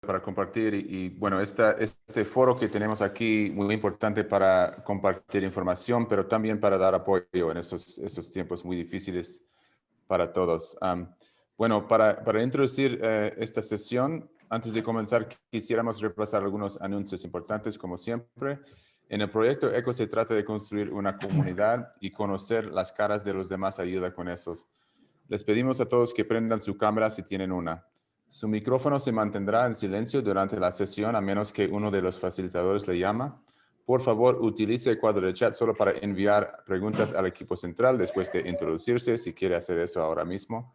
para compartir bueno, este foro que tenemos aquí, muy importante para compartir información, pero también para dar apoyo en esos tiempos muy difíciles para todos. Bueno, para introducir esta sesión, antes de comenzar, quisiéramos repasar algunos anuncios importantes, como siempre. En el proyecto ECO se trata de construir una comunidad y conocer las caras de los demás ayuda con esos. Les pedimos a todos que prendan su cámara si tienen una. Su micrófono se mantendrá en silencio durante la sesión a menos que uno de los facilitadores le llama. Por favor, utilice el cuadro de chat solo para enviar preguntas al equipo central después de introducirse, si quiere hacer eso ahora mismo.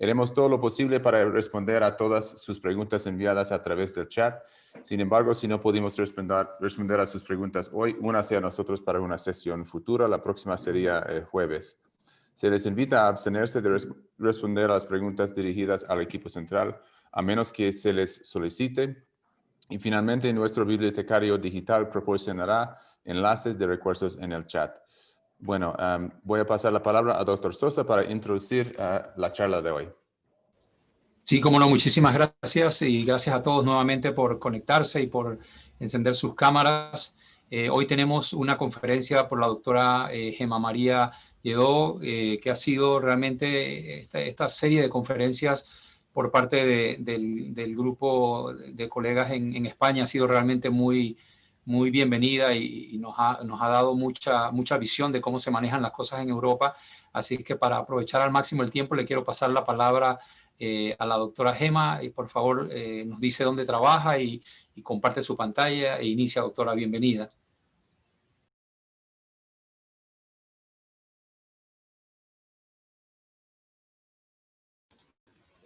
Haremos todo lo posible para responder a todas sus preguntas enviadas a través del chat. Sin embargo, si no pudimos responder a sus preguntas hoy, únase a nosotros para una sesión futura. La próxima sería el jueves. Se les invita a abstenerse de responder a las preguntas dirigidas al equipo central, a menos que se les solicite. Y finalmente, nuestro bibliotecario digital proporcionará enlaces de recursos en el chat. Bueno, voy a pasar la palabra a Dr. Sosa para introducir la charla de hoy. Sí, cómo no, muchísimas gracias y gracias a todos nuevamente por conectarse y por encender sus cámaras. Hoy tenemos una conferencia por la doctora Gemma María Lledó, que ha sido realmente esta serie de conferencias por parte del grupo de colegas en España ha sido realmente muy bienvenida y nos ha dado mucha visión de cómo se manejan las cosas en Europa. Así que para aprovechar al máximo el tiempo le quiero pasar la palabra a la doctora Gemma y por favor nos dice dónde trabaja y comparte su pantalla e inicia, doctora, bienvenida.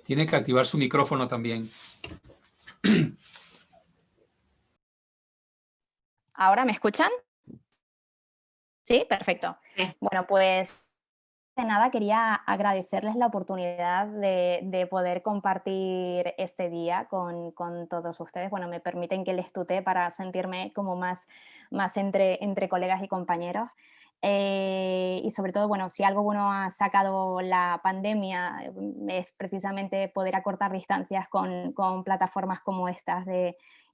Tiene que activar su micrófono también. ¿Ahora me escuchan? Sí, perfecto. Sí. Bueno, pues de nada quería agradecerles la oportunidad de poder compartir este día con todos ustedes. Bueno, me permiten que les tutee para sentirme como más entre colegas y compañeros. Y sobre todo, bueno, si algo bueno ha sacado la pandemia es precisamente poder acortar distancias con plataformas como estas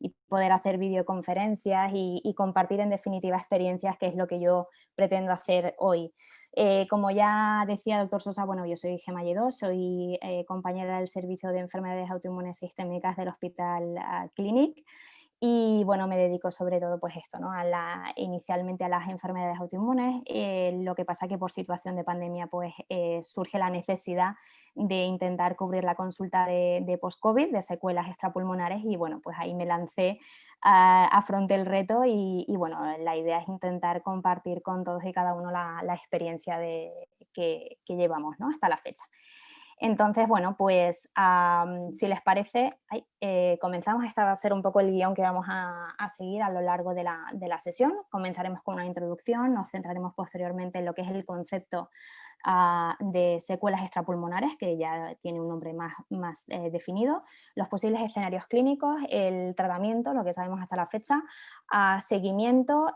y poder hacer videoconferencias y compartir en definitiva experiencias, que es lo que yo pretendo hacer hoy. Como ya decía doctor Sosa, bueno, yo soy Gemma Lledó, soy compañera del Servicio de Enfermedades Autoinmunes Sistémicas del Hospital Clínic. Y bueno, me dedico sobre todo pues esto, ¿no? Inicialmente a las enfermedades autoinmunes, lo que pasa que por situación de pandemia pues surge la necesidad de intentar cubrir la consulta de post-COVID, de secuelas extrapulmonares y bueno, pues ahí me lancé, afronté el reto y bueno, la idea es intentar compartir con todos y cada uno la experiencia que llevamos, ¿no? Hasta la fecha. Entonces, bueno, pues si les parece, comenzamos. Este va a ser un poco el guión que vamos a seguir a lo largo de la sesión. Comenzaremos con una introducción, nos centraremos posteriormente en lo que es el concepto de secuelas extrapulmonares, que ya tiene un nombre más definido, los posibles escenarios clínicos, el tratamiento, lo que sabemos hasta la fecha, seguimiento,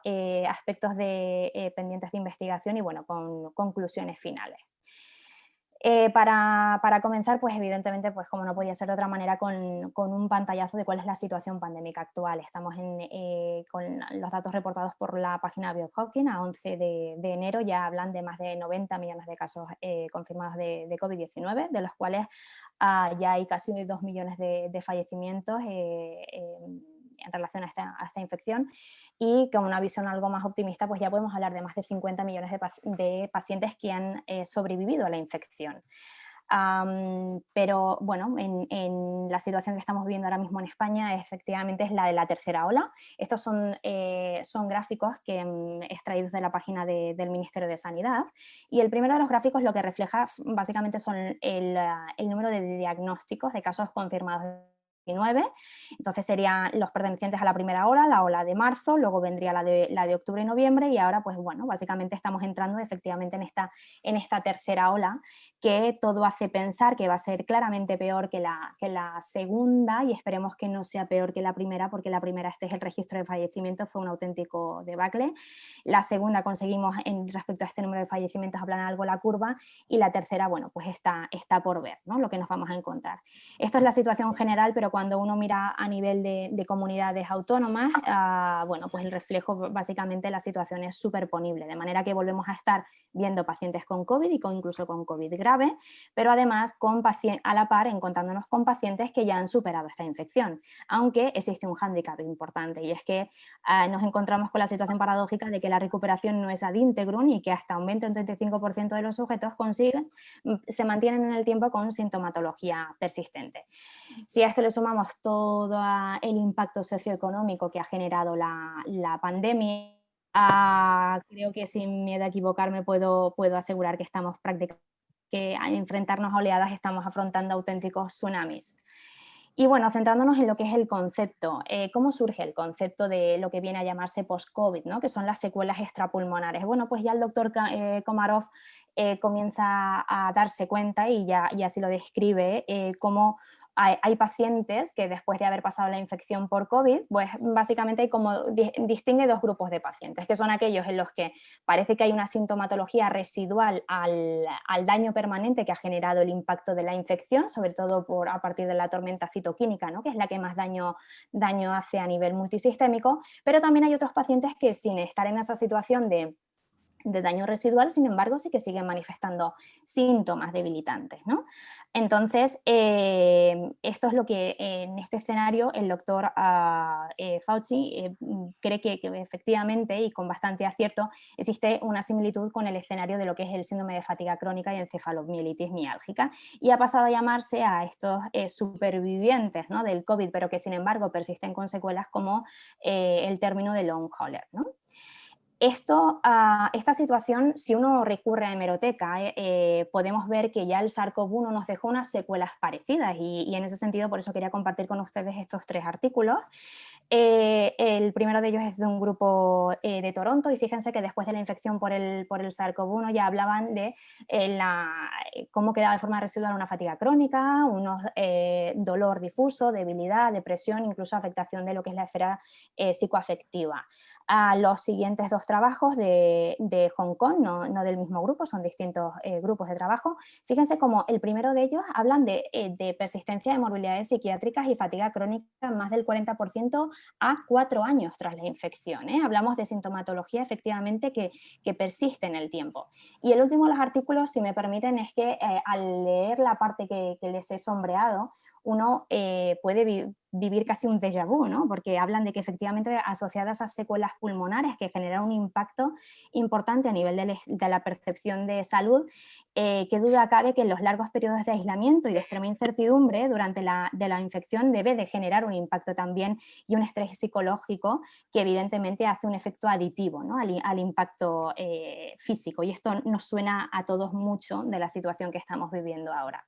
aspectos pendientes de investigación y bueno, con conclusiones finales. Para comenzar, pues evidentemente, pues como no podía ser de otra manera, con un pantallazo de cuál es la situación pandémica actual. Estamos con los datos reportados por la página Johns Hopkins a 11 de enero, ya hablan de más de 90 millones de casos confirmados de COVID-19, de los cuales ya hay casi 2 millones de fallecimientos en relación a esta infección, y con una visión algo más optimista pues ya podemos hablar de más de 50 millones de pacientes que han sobrevivido a la infección. Pero bueno, en la situación que estamos viendo ahora mismo en España efectivamente es la de la tercera ola. Estos son gráficos extraídos de la página del Ministerio de Sanidad, y el primero de los gráficos lo que refleja básicamente son el número de diagnósticos de casos confirmados de COVID-19. Entonces serían los pertenecientes a la primera ola, la ola de marzo, luego vendría la de octubre y noviembre, y ahora pues bueno, básicamente estamos entrando efectivamente en esta tercera ola, que todo hace pensar que va a ser claramente peor que la segunda, y esperemos que no sea peor que la primera, porque la primera, este es el registro de fallecimientos, fue un auténtico debacle. La segunda conseguimos respecto a este número de fallecimientos aplanar algo la curva, y la tercera, bueno, pues está por ver, ¿no? Lo que nos vamos a encontrar. Esto es la situación general, pero cuando uno mira a nivel de comunidades autónomas, bueno, pues el reflejo, básicamente la situación es superponible, de manera que volvemos a estar viendo pacientes con COVID y incluso con COVID grave, pero además a la par encontrándonos con pacientes que ya han superado esta infección, aunque existe un hándicap importante, y es que nos encontramos con la situación paradójica de que la recuperación no es ad integrum y que hasta un 20 o un 35% de los sujetos se mantienen en el tiempo con sintomatología persistente. Si a esto le sumamos todo el impacto socioeconómico que ha generado la pandemia, creo que sin miedo a equivocarme puedo asegurar que que al enfrentarnos a oleadas estamos afrontando auténticos tsunamis. Y bueno, centrándonos en lo que es el concepto, ¿cómo surge el concepto de lo que viene a llamarse post-COVID, ¿no? Que son las secuelas extrapulmonares? Bueno, pues ya el doctor Komarov comienza a darse cuenta y así lo describe, cómo hay pacientes que después de haber pasado la infección por COVID, pues básicamente hay como distingue dos grupos de pacientes, que son aquellos en los que parece que hay una sintomatología residual al daño permanente que ha generado el impacto de la infección, sobre todo a partir de la tormenta citoquímica, ¿no? Que es la que más daño hace a nivel multisistémico, pero también hay otros pacientes que sin estar en esa situación de daño residual, sin embargo, sí que siguen manifestando síntomas debilitantes, ¿no? Entonces, esto es lo que en este escenario el doctor Fauci cree que efectivamente y con bastante acierto existe una similitud con el escenario de lo que es el síndrome de fatiga crónica y encefalomielitis miálgica, y ha pasado a llamarse a estos supervivientes, ¿no?, del COVID, pero que sin embargo persisten con secuelas, como el término de long hauler, ¿no? Esta situación, si uno recurre a hemeroteca, podemos ver que ya el SARS-CoV-1 nos dejó unas secuelas parecidas, y en ese sentido por eso quería compartir con ustedes estos 3 artículos. El primero de ellos es de un grupo de Toronto, y fíjense que después de la infección por el SARS-CoV-1 ya hablaban de cómo quedaba de forma residual una fatiga crónica, dolor difuso, debilidad, depresión, incluso afectación de lo que es la esfera psicoafectiva. Los siguientes 2 trabajos de Hong Kong, no del mismo grupo, son distintos grupos de trabajo. Fíjense cómo el primero de ellos hablan de persistencia de morbilidades psiquiátricas y fatiga crónica en más del 40% a 4 años tras la infección, ¿eh? Hablamos de sintomatología efectivamente que persiste en el tiempo. Y el último de los artículos, si me permiten, es que al leer la parte que les he sombreado, uno puede vivir casi un déjà vu, ¿no? Porque hablan de que efectivamente asociadas a secuelas pulmonares que generan un impacto importante a nivel de la percepción de salud, qué duda cabe que en los largos periodos de aislamiento y de extrema incertidumbre durante la infección debe de generar un impacto también y un estrés psicológico que evidentemente hace un efecto aditivo, ¿no?, al impacto físico, y esto nos suena a todos mucho de la situación que estamos viviendo ahora.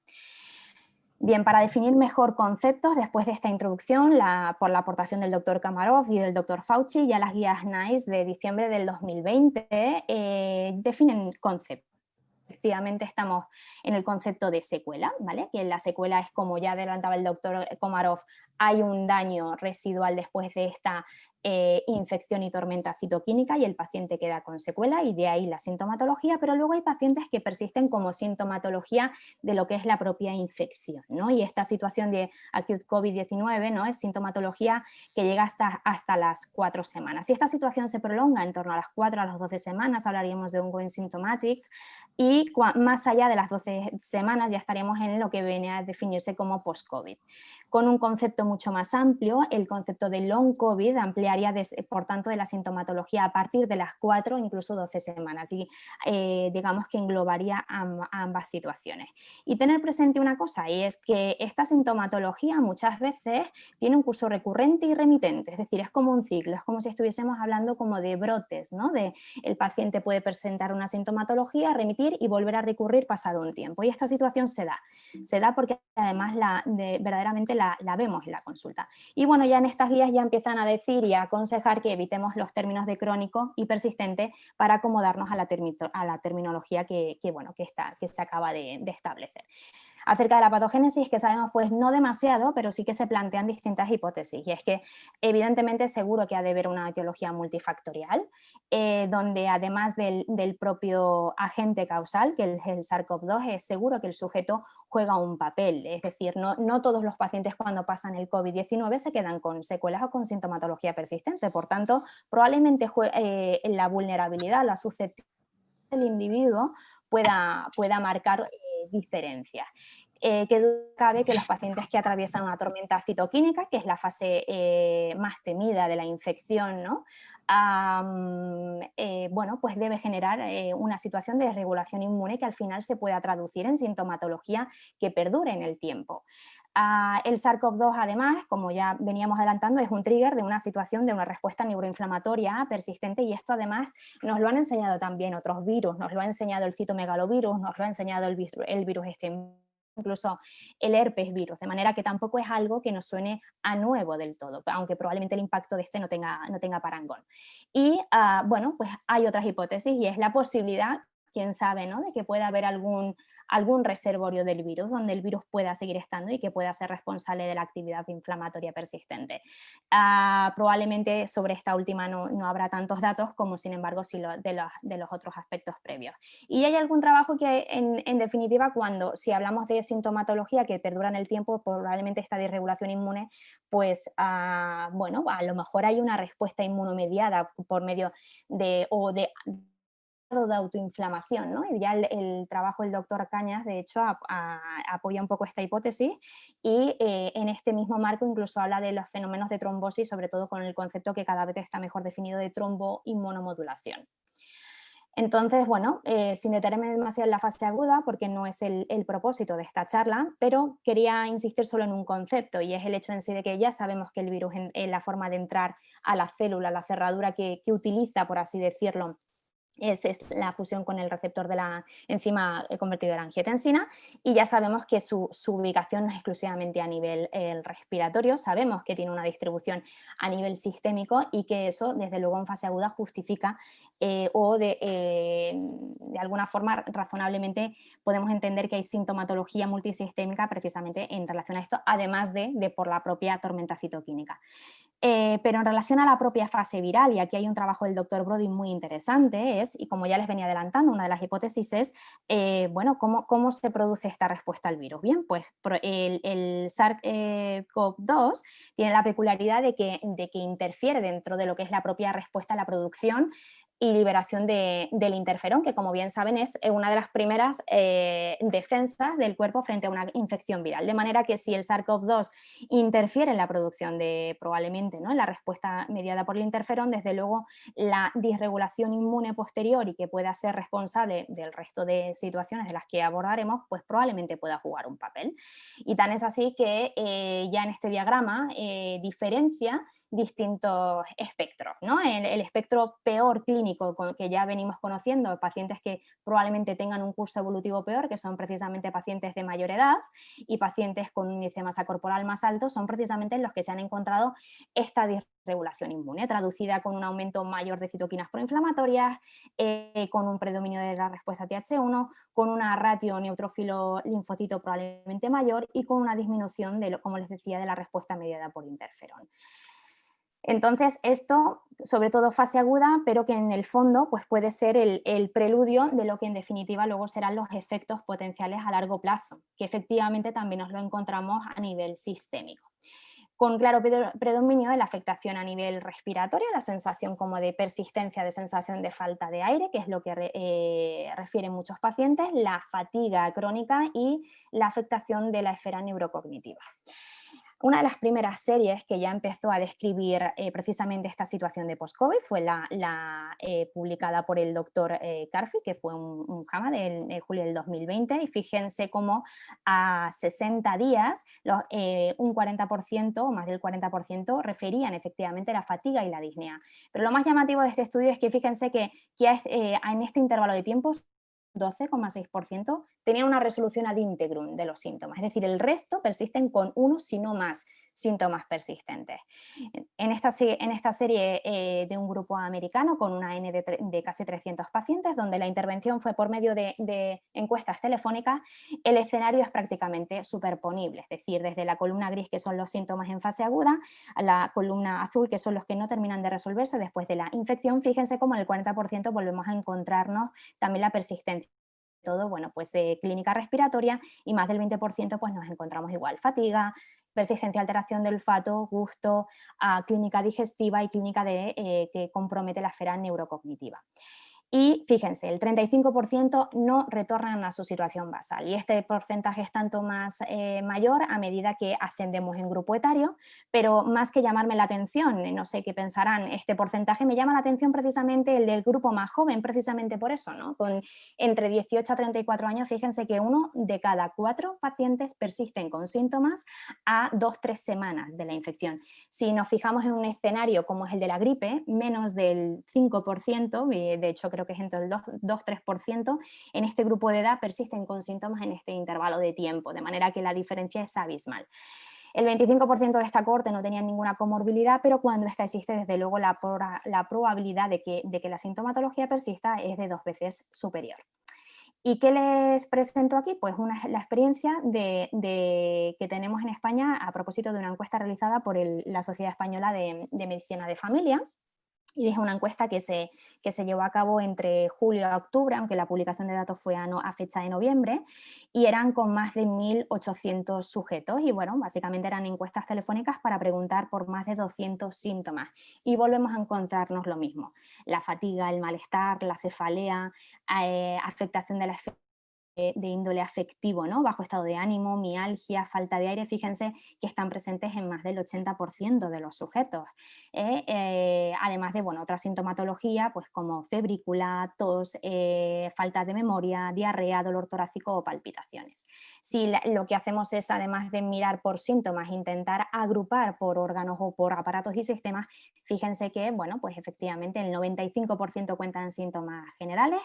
Bien, para definir mejor conceptos, después de esta introducción, por la aportación del doctor Komarov y del doctor Fauci, ya las guías NICE de diciembre del 2020 definen conceptos. Efectivamente estamos en el concepto de secuela, ¿vale? Que la secuela es, como ya adelantaba el doctor Komarov, hay un daño residual después de esta infección y tormenta citoquímica y el paciente queda con secuela, y de ahí la sintomatología, pero luego hay pacientes que persisten como sintomatología de lo que es la propia infección, ¿no? Y esta situación de acute COVID-19, ¿no?, es sintomatología que llega hasta las 4 semanas. Si esta situación se prolonga en torno a las 4 a las 12 semanas, hablaríamos de ongoing symptomatic, y más allá de las 12 semanas ya estaríamos en lo que viene a definirse como post-COVID. Con un concepto mucho más amplio, el concepto de long COVID ampliaría por tanto de la sintomatología a partir de las 4 o incluso 12 semanas, y digamos que englobaría ambas situaciones. Y tener presente una cosa, y es que esta sintomatología muchas veces tiene un curso recurrente y remitente, es decir, es como un ciclo, es como si estuviésemos hablando como de brotes, ¿no? El paciente puede presentar una sintomatología, remitir y volver a recurrir pasado un tiempo, y esta situación se da porque además verdaderamente la vemos en la consulta. Y bueno, ya en estas guías ya empiezan a decir y a aconsejar que evitemos los términos de crónico y persistente para acomodarnos a la terminología que se acaba de establecer. Acerca de la patogénesis, que sabemos pues no demasiado, pero sí que se plantean distintas hipótesis, y es que evidentemente seguro que ha de haber una etiología multifactorial, donde además del propio agente causal, que es el SARS-CoV-2, es seguro que el sujeto juega un papel, es decir, no todos los pacientes cuando pasan el COVID-19 se quedan con secuelas o con sintomatología persistente, por tanto, probablemente la vulnerabilidad, la susceptibilidad del individuo pueda marcar diferencias. Que duda cabe que los pacientes que atraviesan una tormenta citoquímica, que es la fase más temida de la infección, ¿no? Bueno, pues debe generar una situación de desregulación inmune que al final se pueda traducir en sintomatología que perdure en el tiempo. El SARS-CoV-2, además, como ya veníamos adelantando, es un trigger de una situación de una respuesta neuroinflamatoria persistente, y esto además nos lo han enseñado también otros virus, nos lo ha enseñado el citomegalovirus, nos lo ha enseñado el virus incluso el herpes virus, de manera que tampoco es algo que nos suene a nuevo del todo, aunque probablemente el impacto de este no tenga parangón. Y bueno, pues hay otras hipótesis, y es la posibilidad, quién sabe, ¿no?, de que pueda haber algún reservorio del virus donde el virus pueda seguir estando y que pueda ser responsable de la actividad inflamatoria persistente. Probablemente sobre esta última no habrá tantos datos como, sin embargo, sí de los otros aspectos previos. Y hay algún trabajo que, en definitiva, si hablamos de sintomatología que perdura en el tiempo, probablemente esta disregulación inmune, pues bueno, a lo mejor hay una respuesta inmunomediada por medio de autoinflamación, ¿no? Y ya el trabajo del doctor Cañas, de hecho, apoya un poco esta hipótesis, y en este mismo marco incluso habla de los fenómenos de trombosis, sobre todo con el concepto que cada vez está mejor definido de tromboinmunomodulación. Entonces, bueno, sin detenerme demasiado en la fase aguda, porque no es el propósito de esta charla, pero quería insistir solo en un concepto, y es el hecho en sí de que ya sabemos que el virus, en la forma de entrar a la célula, la cerradura que utiliza, por así decirlo, es la fusión con el receptor de la enzima convertidora en angiotensina, y ya sabemos que su ubicación no es exclusivamente a nivel respiratorio, sabemos que tiene una distribución a nivel sistémico, y que eso, desde luego, en fase aguda justifica o de alguna forma razonablemente podemos entender que hay sintomatología multisistémica precisamente en relación a esto, además de por la propia tormenta citoquímica. Pero en relación a la propia fase viral, y aquí hay un trabajo del doctor Brody muy interesante, y como ya les venía adelantando, una de las hipótesis es, bueno, ¿cómo se produce esta respuesta al virus? Bien, pues el SARS-CoV-2 tiene la peculiaridad de que interfiere dentro de lo que es la propia respuesta a la producción y liberación del interferón, que, como bien saben, es una de las primeras defensas del cuerpo frente a una infección viral. De manera que si el SARS-CoV-2 interfiere en la producción probablemente, ¿no?, en la respuesta mediada por el interferón, desde luego la disregulación inmune posterior, y que pueda ser responsable del resto de situaciones de las que abordaremos, pues probablemente pueda jugar un papel. Y tan es así que ya en este diagrama diferencia distintos espectros, ¿no? El espectro peor clínico, que ya venimos conociendo, pacientes que probablemente tengan un curso evolutivo peor, que son precisamente pacientes de mayor edad, y pacientes con un índice de masa corporal más alto, son precisamente en los que se han encontrado esta disregulación inmune, traducida con un aumento mayor de citoquinas proinflamatorias, con un predominio de la respuesta Th1, con una ratio neutrófilo-linfocito probablemente mayor, y con una disminución, como les decía, de la respuesta mediada por interferón. Entonces, esto, sobre todo fase aguda, pero que en el fondo pues puede ser el preludio de lo que en definitiva luego serán los efectos potenciales a largo plazo, que efectivamente también nos lo encontramos a nivel sistémico. Con claro predominio de la afectación a nivel respiratorio, la sensación como de persistencia de sensación de falta de aire, que es lo que refieren muchos pacientes, la fatiga crónica y la afectación de la esfera neurocognitiva. Una de las primeras series que ya empezó a describir precisamente esta situación de post-COVID fue la publicada por el doctor Carfi, que fue un JAMA de julio del 2020, y fíjense cómo a 60 días un 40% o más del 40% referían efectivamente la fatiga y la disnea. Pero lo más llamativo de este estudio es que fíjense que en este intervalo de tiempo 12,6%, tenían una resolución ad integrum de los síntomas, es decir, el resto persisten con uno, si no más, síntomas persistentes. En esta serie de un grupo americano con una N de casi 300 pacientes, donde la intervención fue por medio de encuestas telefónicas, el escenario es prácticamente superponible, es decir, desde la columna gris, que son los síntomas en fase aguda, a la columna azul, que son los que no terminan de resolverse después de la infección. Fíjense cómo en el 40% volvemos a encontrarnos también la persistencia. Todo, bueno, pues de clínica respiratoria, y más del 20% pues nos encontramos igual, fatiga, persistencia, alteración del olfato, gusto, clínica digestiva y clínica que compromete la esfera neurocognitiva. Y fíjense, el 35% no retornan a su situación basal, y este porcentaje es tanto más mayor a medida que ascendemos en grupo etario, pero más que llamarme la atención, no sé qué pensarán, este porcentaje me llama la atención precisamente el del grupo más joven, precisamente por eso, ¿no? Con entre 18 a 34 años, fíjense que 1 de cada 4 pacientes persisten con síntomas a 2-3 semanas de la infección. Si nos fijamos en un escenario como es el de la gripe, menos del 5%, y de hecho creo que es entre el 2-3%, en este grupo de edad persisten con síntomas en este intervalo de tiempo, de manera que la diferencia es abismal. El 25% de esta cohorte no tenía ninguna comorbilidad, pero cuando esta existe, desde luego la probabilidad de que la sintomatología persista es de 2 veces superior. ¿Y qué les presento aquí? Pues la experiencia que tenemos en España a propósito de una encuesta realizada por la Sociedad Española de Medicina de Familia. Y es una encuesta que se llevó a cabo entre julio a octubre, aunque la publicación de datos fue a fecha de noviembre, y eran con más de 1.800 sujetos. Y bueno, básicamente eran encuestas telefónicas para preguntar por más de 200 síntomas. Y volvemos a encontrarnos lo mismo: la fatiga, el malestar, la cefalea, afectación de la esfera de índole afectivo, ¿no? Bajo estado de ánimo, mialgia, falta de aire. Fíjense que están presentes en más del 80% de los sujetos. Además de, bueno, otra sintomatología, pues como febrícula, tos, falta de memoria, diarrea, dolor torácico o palpitaciones. Si lo que hacemos es, además de mirar por síntomas, intentar agrupar por órganos o por aparatos y sistemas, fíjense que, bueno, pues efectivamente el 95% cuentan síntomas generales,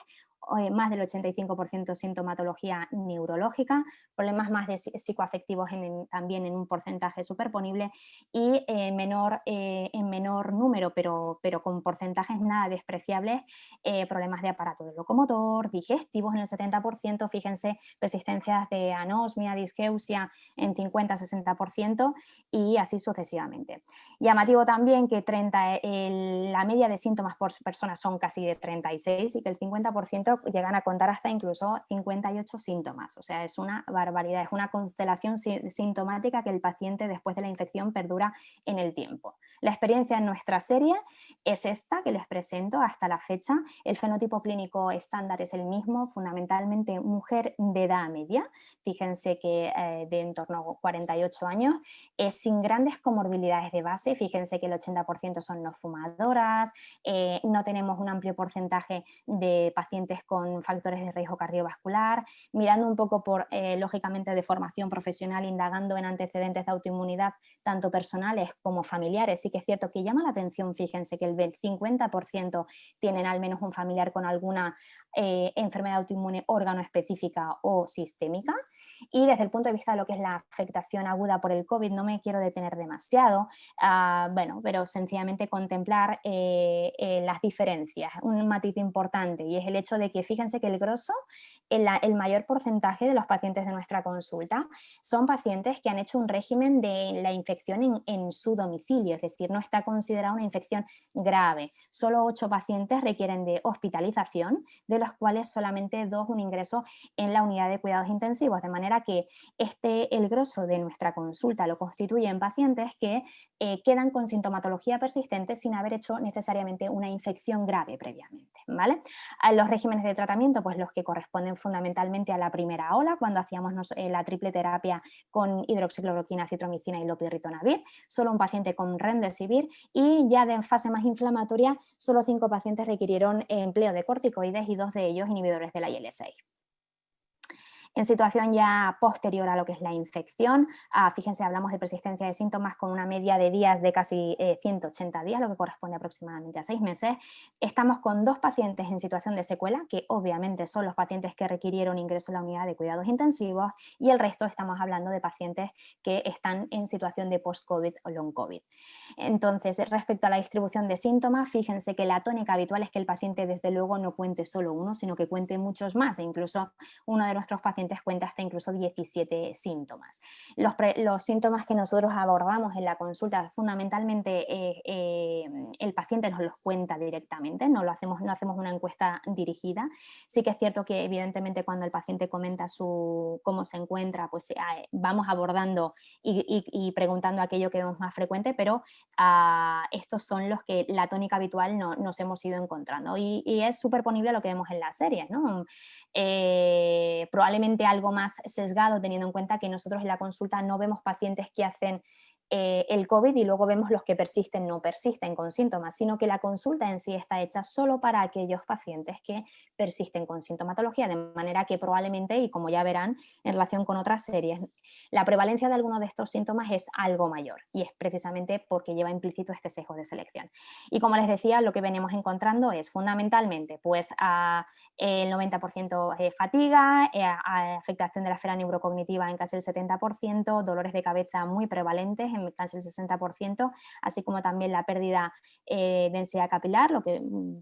más del 85% sintomatología neurológica, problemas más de psicoafectivos también en un porcentaje superponible, y en menor número, pero con porcentajes nada despreciables, problemas de aparato de locomotor, digestivos en el 70%, fíjense, persistencias de anosmia, disgeusia en 50-60% y así sucesivamente. Llamativo también que la media de síntomas por persona son casi de 36 y que el 50% llegan a contar hasta incluso 58 síntomas. O sea, es una barbaridad, es una constelación sintomática que el paciente después de la infección perdura en el tiempo. La experiencia en nuestra serie es esta que les presento hasta la fecha. El fenotipo clínico estándar es el mismo, fundamentalmente mujer de edad media, fíjense que de en torno a 48 años, sin grandes comorbilidades de base. Fíjense que el 80% son no fumadoras, no tenemos un amplio porcentaje de pacientes con factores de riesgo cardiovascular. Mirando un poco lógicamente, de formación profesional, indagando en antecedentes de autoinmunidad, tanto personales como familiares, sí que es cierto que llama la atención, fíjense que el 50% tienen al menos un familiar con alguna enfermedad autoinmune órgano específica o sistémica. Y desde el punto de vista de lo que es la afectación aguda por el COVID, no me quiero detener demasiado, bueno, pero sencillamente contemplar las diferencias. Un matiz importante, y es el hecho de que fíjense que el grosso, el mayor porcentaje de los pacientes de nuestra consulta son pacientes que han hecho un régimen de la infección en su domicilio, es decir, no está considerada una infección grave. Solo 8 pacientes requieren de hospitalización, de los cuales solamente 2 un ingreso en la unidad de cuidados intensivos, de manera que el grosso de nuestra consulta lo constituyen pacientes que quedan con sintomatología persistente sin haber hecho necesariamente una infección grave previamente, ¿vale? Los regímenes de tratamiento, pues los que corresponden fundamentalmente a la primera ola, cuando hacíamos la triple terapia con hidroxicloroquina, citromicina y lopirritonavir, solo un paciente con remdesivir, y ya de fase más inflamatoria, solo 5 pacientes requirieron empleo de corticoides y 2 de ellos inhibidores de la IL-6. En situación ya posterior a lo que es la infección, fíjense, hablamos de persistencia de síntomas con una media de días de casi 180 días, lo que corresponde aproximadamente a 6 meses. Estamos con 2 pacientes en situación de secuela, que obviamente son los pacientes que requirieron ingreso en la unidad de cuidados intensivos, y el resto estamos hablando de pacientes que están en situación de post-COVID o long COVID. Entonces, respecto a la distribución de síntomas, fíjense que la tónica habitual es que el paciente desde luego no cuente solo uno, sino que cuente muchos más, e incluso uno de nuestros pacientes cuenta hasta incluso 17 síntomas. Los síntomas que nosotros abordamos en la consulta, fundamentalmente el paciente nos los cuenta directamente, no hacemos una encuesta dirigida. Sí que es cierto que evidentemente cuando el paciente comenta cómo se encuentra, pues vamos abordando y preguntando aquello que vemos más frecuente, pero estos son los que la tónica habitual nos hemos ido encontrando, y es superponible a lo que vemos en la serie, ¿no? Probablemente algo más sesgado, teniendo en cuenta que nosotros en la consulta no vemos pacientes que hacen el COVID y luego vemos los que persisten, no persisten con síntomas, sino que la consulta en sí está hecha solo para aquellos pacientes que persisten con sintomatología, de manera que probablemente, y como ya verán en relación con otras series, la prevalencia de alguno de estos síntomas es algo mayor, y es precisamente porque lleva implícito este sesgo de selección. Y como les decía, lo que venimos encontrando es fundamentalmente pues el 90% fatiga, afectación de la esfera neurocognitiva en casi el 70%, dolores de cabeza muy prevalentes en casi el 60%, así como también la pérdida de densidad capilar, lo que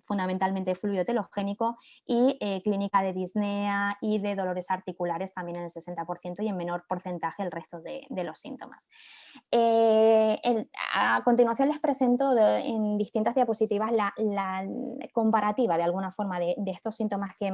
fundamentalmente es fluido telogénico, y clínica de disnea y de dolores articulares también en el 60%, y en menor porcentaje el resto de los síntomas. A continuación les presento en distintas diapositivas la comparativa de alguna forma de estos síntomas que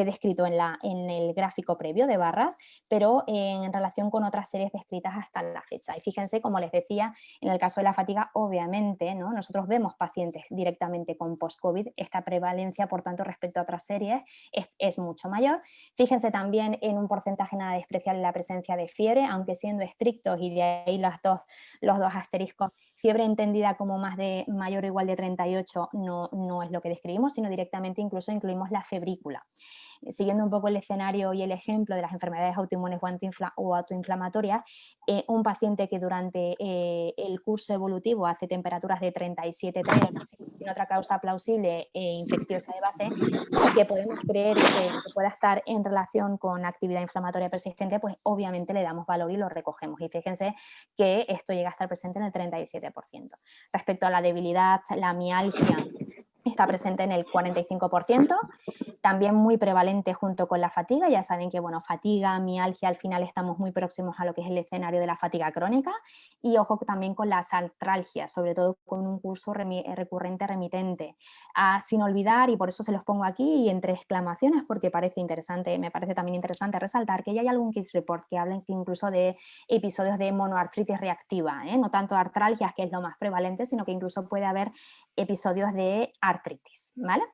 he descrito en el gráfico previo de barras, pero en relación con otras series descritas hasta la fecha. Y fíjense, como les decía, en el caso de la fatiga, obviamente, ¿no? Nosotros vemos pacientes directamente con post-COVID, esta prevalencia, por tanto, respecto a otras series es mucho mayor. Fíjense también en un porcentaje nada despreciable la presencia de fiebre, aunque siendo estrictos, y de ahí los dos asteriscos, fiebre entendida como mayor o igual de 38 no es lo que describimos, sino directamente incluso incluimos la febrícula. Siguiendo un poco el escenario y el ejemplo de las enfermedades autoinmunes o autoinflamatorias, un paciente que durante el curso evolutivo hace temperaturas de 37,3 sin otra causa plausible infecciosa de base, y que podemos creer que pueda estar en relación con actividad inflamatoria persistente, pues obviamente le damos valor y lo recogemos. Y fíjense que esto llega a estar presente en el 37%. Respecto a la debilidad, la mialgia está presente en el 45%, también muy prevalente junto con la fatiga. Ya saben que, bueno, fatiga, mialgia, al final estamos muy próximos a lo que es el escenario de la fatiga crónica, y ojo también con las artralgias, sobre todo con un curso recurrente remitente. Sin olvidar, y por eso se los pongo aquí y entre exclamaciones, porque me parece también interesante resaltar que ya hay algún case report que habla incluso de episodios de monoartritis reactiva, no tanto artralgias, que es lo más prevalente, sino que incluso puede haber episodios de artritis, ¿vale?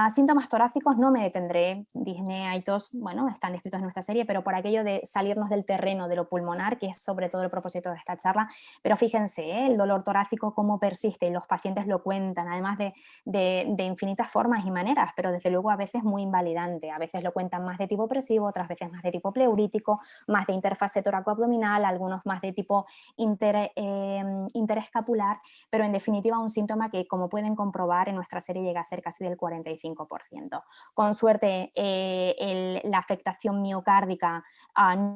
Síntomas torácicos no me detendré, disnea y tos, bueno, están descritos en nuestra serie, pero por aquello de salirnos del terreno de lo pulmonar, que es sobre todo el propósito de esta charla, pero fíjense, el dolor torácico cómo persiste, y los pacientes lo cuentan, además de infinitas formas y maneras, pero desde luego a veces muy invalidante, a veces lo cuentan más de tipo opresivo, otras veces más de tipo pleurítico, más de interfase toracoabdominal, algunos más de tipo interescapular, pero en definitiva un síntoma que, como pueden comprobar, en nuestra serie llega a ser casi del 45%. Con suerte la afectación miocárdica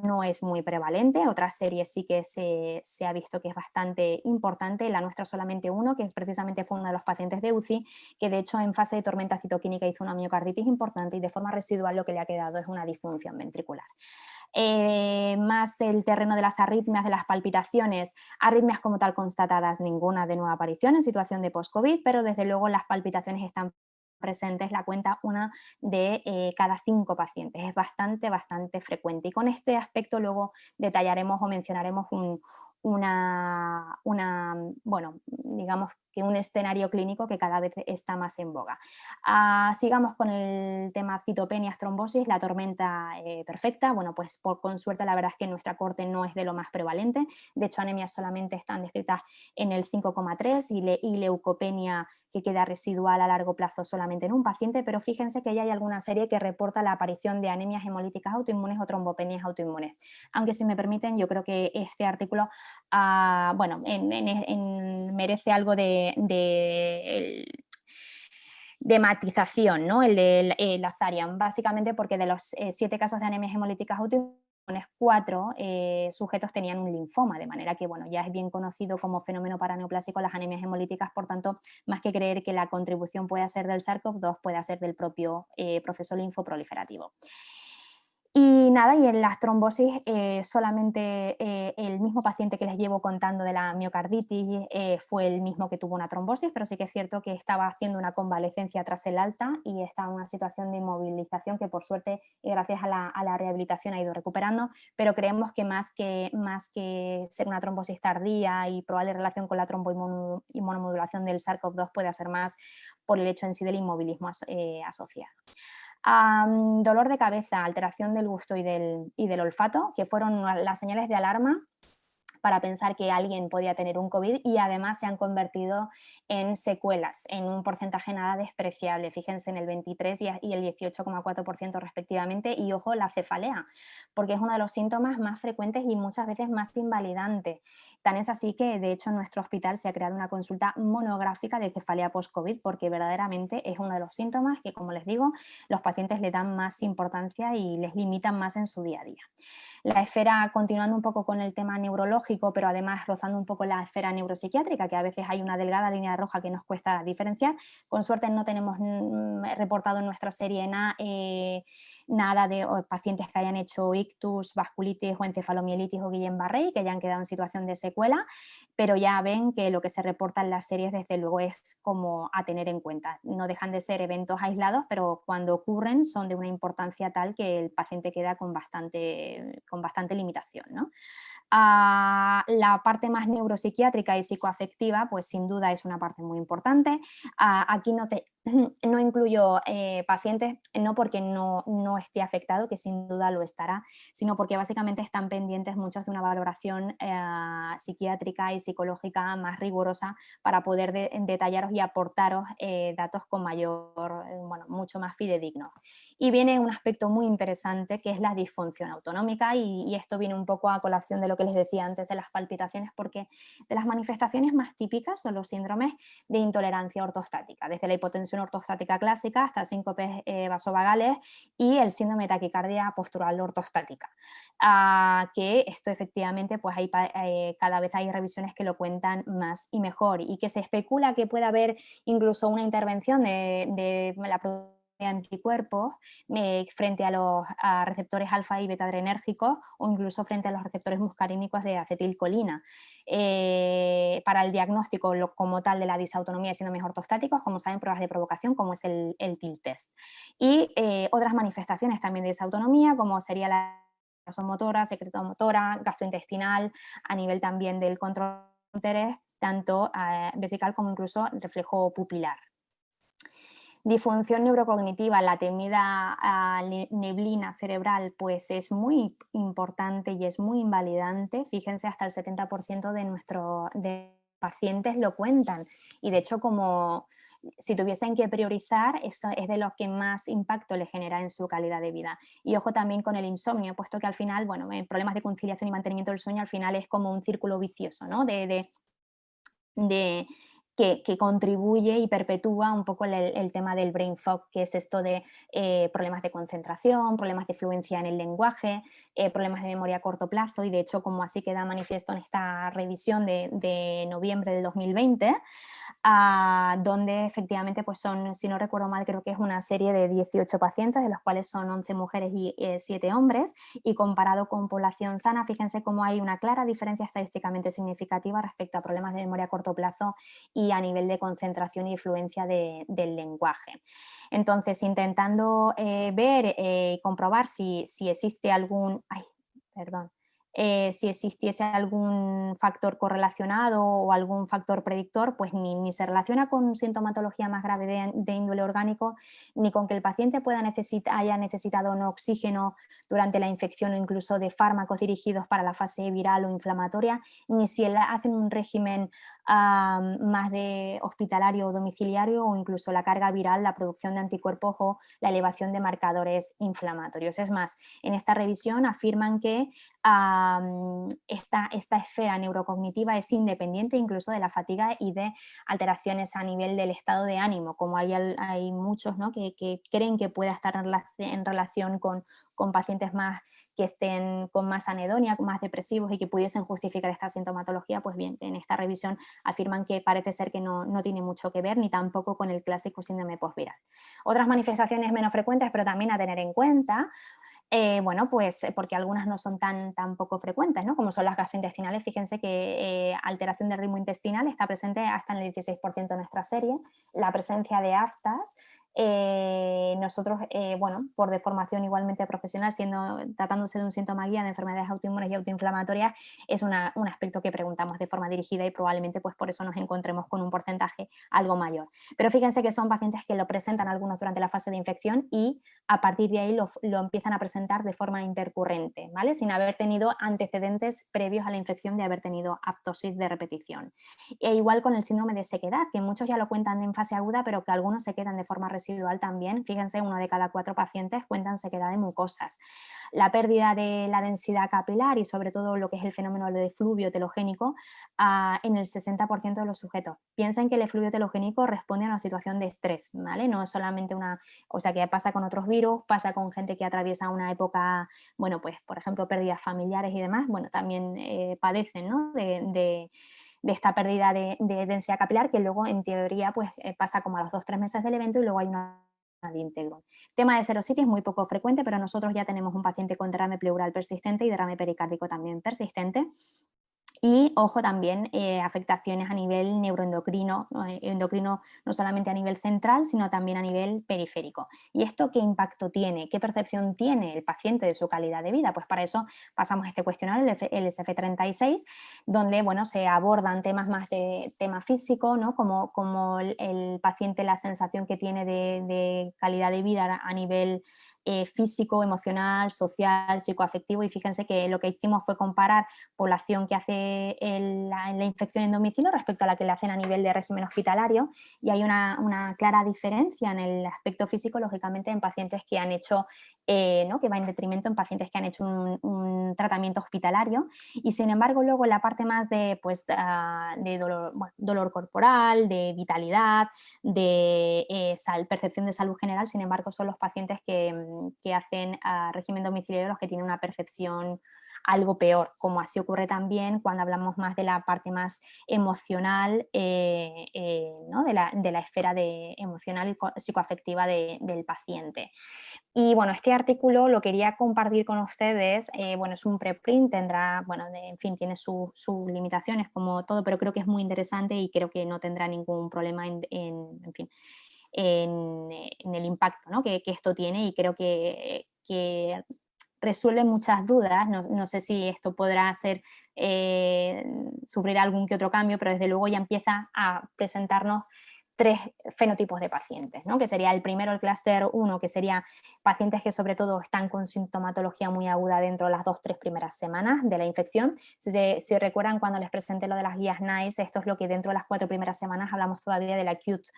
no es muy prevalente, otras series sí que se ha visto que es bastante importante, la nuestra solamente uno, que precisamente fue uno de los pacientes de UCI, que de hecho en fase de tormenta citoquímica hizo una miocarditis importante, y de forma residual lo que le ha quedado es una disfunción ventricular. Más del terreno de las arritmias, de las palpitaciones, arritmias como tal constatadas ninguna de nueva aparición en situación de post-COVID, pero desde luego las palpitaciones están presentes, la cuenta una de cada 5 pacientes, es bastante frecuente, y con este aspecto luego detallaremos o mencionaremos bueno, digamos que un escenario clínico que cada vez está más en boga. Sigamos con el tema citopenias, trombosis, la tormenta perfecta. Bueno, pues con suerte la verdad es que en nuestra corte no es de lo más prevalente, de hecho anemias solamente están descritas en el 5,3 y leucopenia, que queda residual a largo plazo solamente en un paciente, pero fíjense que ya hay alguna serie que reporta la aparición de anemias hemolíticas autoinmunes o trombopenias autoinmunes. Aunque si me permiten, yo creo que este artículo bueno, merece algo de matización, ¿no? El de Lazarian, básicamente porque de los 7 casos de anemias hemolíticas autoinmunes, 4 sujetos tenían un linfoma, de manera que, bueno, ya es bien conocido como fenómeno paraneoplásico las anemias hemolíticas, por tanto, más que creer que la contribución pueda ser del SARS-CoV-2, puede ser del propio proceso linfoproliferativo. Y nada, y en las trombosis solamente el mismo paciente que les llevo contando de la miocarditis fue el mismo que tuvo una trombosis, pero sí que es cierto que estaba haciendo una convalecencia tras el alta y estaba en una situación de inmovilización que por suerte y gracias a la rehabilitación ha ido recuperando, pero creemos que más que ser una trombosis tardía y probable relación con la tromboinmunomodulación del SARS-CoV-2 puede ser más por el hecho en sí del inmovilismo asociado. Dolor de cabeza, alteración del gusto y del olfato, que fueron las señales de alarma para pensar que alguien podía tener un COVID y además se han convertido en secuelas, en un porcentaje nada despreciable. Fíjense en el 23 y el 18,4% respectivamente y ojo la cefalea, porque es uno de los síntomas más frecuentes y muchas veces más invalidante. Tan es así que de hecho en nuestro hospital se ha creado una consulta monográfica de cefalea post-COVID porque verdaderamente es uno de los síntomas que, como les digo, los pacientes le dan más importancia y les limitan más en su día a día. La esfera, continuando un poco con el tema neurológico, pero además rozando un poco la esfera neuropsiquiátrica, que a veces hay una delgada línea roja que nos cuesta diferenciar. Con suerte no tenemos reportado en nuestra serie nada de pacientes que hayan hecho ictus, vasculitis o encefalomielitis o Guillain-Barré, que hayan quedado en situación de secuela, pero ya ven que lo que se reporta en las series desde luego es como a tener en cuenta. No dejan de ser eventos aislados, pero cuando ocurren son de una importancia tal que el paciente queda con bastante limitación, ¿no? La parte más neuropsiquiátrica y psicoafectiva, pues sin duda es una parte muy importante. Aquí no incluyo pacientes, no porque no esté afectado, que sin duda lo estará, sino porque básicamente están pendientes muchos de una valoración psiquiátrica y psicológica más rigurosa para poder detallaros y aportaros datos con mucho más fidedignos. Y viene un aspecto muy interesante que es la disfunción autonómica y esto viene un poco a colación de lo que les decía antes de las palpitaciones, porque de las manifestaciones más típicas son los síndromes de intolerancia ortostática, desde la hipotensión ortostática clásica hasta síncopes vasovagales y el síndrome de taquicardia postural ortostática, que esto efectivamente pues cada vez hay revisiones que lo cuentan más y mejor y que se especula que pueda haber incluso una intervención de la producción de anticuerpos frente a los receptores alfa y beta adrenérgicos o incluso frente a los receptores muscarínicos de acetilcolina. Para el diagnóstico como tal de la disautonomía de síndromes ortostáticos, como saben, pruebas de provocación como es el TIL test. Y otras manifestaciones también de disautonomía como sería la vasomotora, secretomotora, gastrointestinal, a nivel también del control de interés, tanto vesical como incluso reflejo pupilar. Disfunción neurocognitiva, la temida neblina cerebral, pues es muy importante y es muy invalidante. Fíjense, hasta el 70% de pacientes lo cuentan. Y de hecho, como si tuviesen que priorizar, eso es de lo que más impacto le genera en su calidad de vida. Y ojo también con el insomnio, puesto que al final, bueno, problemas de conciliación y mantenimiento del sueño al final es como un círculo vicioso, ¿no? Que contribuye y perpetúa un poco el tema del brain fog, que es esto de problemas de concentración, problemas de fluencia en el lenguaje, problemas de memoria a corto plazo, y de hecho, como así queda manifiesto en esta revisión de noviembre del 2020, donde efectivamente pues son, si no recuerdo mal, creo que es una serie de 18 pacientes, de los cuales son 11 mujeres y 7 hombres, y comparado con población sana, fíjense cómo hay una clara diferencia estadísticamente significativa respecto a problemas de memoria a corto plazo y a nivel de concentración y fluencia del lenguaje. Entonces, intentando ver y comprobar si existe algún... si existiese algún factor correlacionado o algún factor predictor, pues ni se relaciona con sintomatología más grave de índole orgánico, ni con que el paciente haya necesitado no oxígeno durante la infección o incluso de fármacos dirigidos para la fase viral o inflamatoria, ni si hacen un régimen más de hospitalario o domiciliario, o incluso la carga viral, la producción de anticuerpos o la elevación de marcadores inflamatorios. Es más, en esta revisión afirman que esta esfera neurocognitiva es independiente incluso de la fatiga y de alteraciones a nivel del estado de ánimo, como hay muchos, ¿no?, que creen que pueda estar en relación con pacientes más que estén con más anedonia, más depresivos y que pudiesen justificar esta sintomatología. Pues bien, en esta revisión afirman que parece ser que no tiene mucho que ver, ni tampoco con el clásico síndrome postviral. Otras manifestaciones menos frecuentes, pero también a tener en cuenta, bueno, pues porque algunas no son tan poco frecuentes, ¿no?, como son las gastrointestinales. Fíjense que alteración del ritmo intestinal está presente hasta en el 16% de nuestra serie, la presencia de aftas. Nosotros, bueno, por deformación igualmente profesional, tratándose de un síntoma guía de enfermedades autoinmunes y autoinflamatorias, es un aspecto que preguntamos de forma dirigida y probablemente pues por eso nos encontremos con un porcentaje algo mayor. Pero fíjense que son pacientes que lo presentan algunos durante la fase de infección y a partir de ahí lo empiezan a presentar de forma intercurrente, ¿vale?, sin haber tenido antecedentes previos a la infección de haber tenido aptosis de repetición. E igual con el síndrome de sequedad, que muchos ya lo cuentan en fase aguda, pero que algunos se quedan de forma residual también. Fíjense, 1 de cada 4 pacientes cuentan sequedad de mucosas. La pérdida de la densidad capilar y sobre todo lo que es el fenómeno de efluvio telogénico en el 60% de los sujetos. Piensen que el efluvio telogénico responde a una situación de estrés, ¿vale? No es solamente o sea, que pasa con otros virus, pasa con gente que atraviesa una época, bueno, pues por ejemplo pérdidas familiares y demás, bueno, también padecen, ¿no?, de esta pérdida de densidad capilar, que luego en teoría pues pasa como a los 2-3 meses del evento y luego hay una de íntegro. Tema de serositis muy poco frecuente, pero nosotros ya tenemos un paciente con derrame pleural persistente y derrame pericárdico también persistente. Y ojo también, afectaciones a nivel neuroendocrino, endocrino no solamente a nivel central, sino también a nivel periférico. ¿Y esto qué impacto tiene? ¿Qué percepción tiene el paciente de su calidad de vida? Pues para eso pasamos este cuestionario, el SF36, donde bueno, se abordan temas más de tema físico, ¿no?, como el paciente, la sensación que tiene de calidad de vida a nivel físico, emocional, social, psicoafectivo. Y fíjense que lo que hicimos fue comparar población que hace la infección en domicilio respecto a la que le hacen a nivel de régimen hospitalario, y hay una clara diferencia en el aspecto físico, lógicamente, en pacientes que han hecho, ¿no?, que va en detrimento en pacientes que han hecho un tratamiento hospitalario. Y sin embargo luego la parte más de, pues, de dolor corporal, de vitalidad, de percepción de salud general, sin embargo son los pacientes que hacen régimen domiciliario los que tienen una percepción algo peor, como así ocurre también cuando hablamos más de la parte más emocional, ¿no?, de la esfera emocional y psicoafectiva del paciente. Y bueno, este artículo lo quería compartir con ustedes, bueno, es un preprint, tendrá, bueno, en fin, tiene sus limitaciones como todo, pero creo que es muy interesante y creo que no tendrá ningún problema en fin, en el impacto, ¿no?, que esto tiene, y creo que resuelve muchas dudas. No sé si esto podrá sufrir algún que otro cambio, pero desde luego ya empieza a presentarnos 3 fenotipos de pacientes, ¿no?, que sería el primero, el clúster 1, que sería pacientes que sobre todo están con sintomatología muy aguda dentro de las 2-3 primeras semanas de la infección. Si recuerdan cuando les presenté lo de las guías NICE, esto es lo que dentro de las 4 primeras semanas hablamos todavía de la acute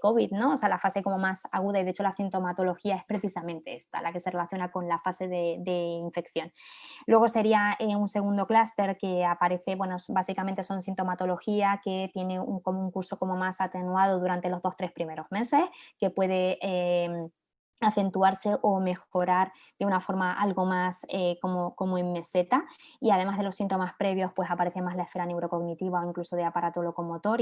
COVID, ¿no?, o sea, la fase como más aguda, y de hecho la sintomatología es precisamente esta, la que se relaciona con la fase de infección. Luego sería un segundo clúster que aparece, bueno, básicamente son sintomatología que tiene como un curso como más atenuado durante los 2-3 primeros meses, que puede acentuarse o mejorar de una forma algo más como en meseta, y además de los síntomas previos pues aparece más la esfera neurocognitiva o incluso de aparato locomotor,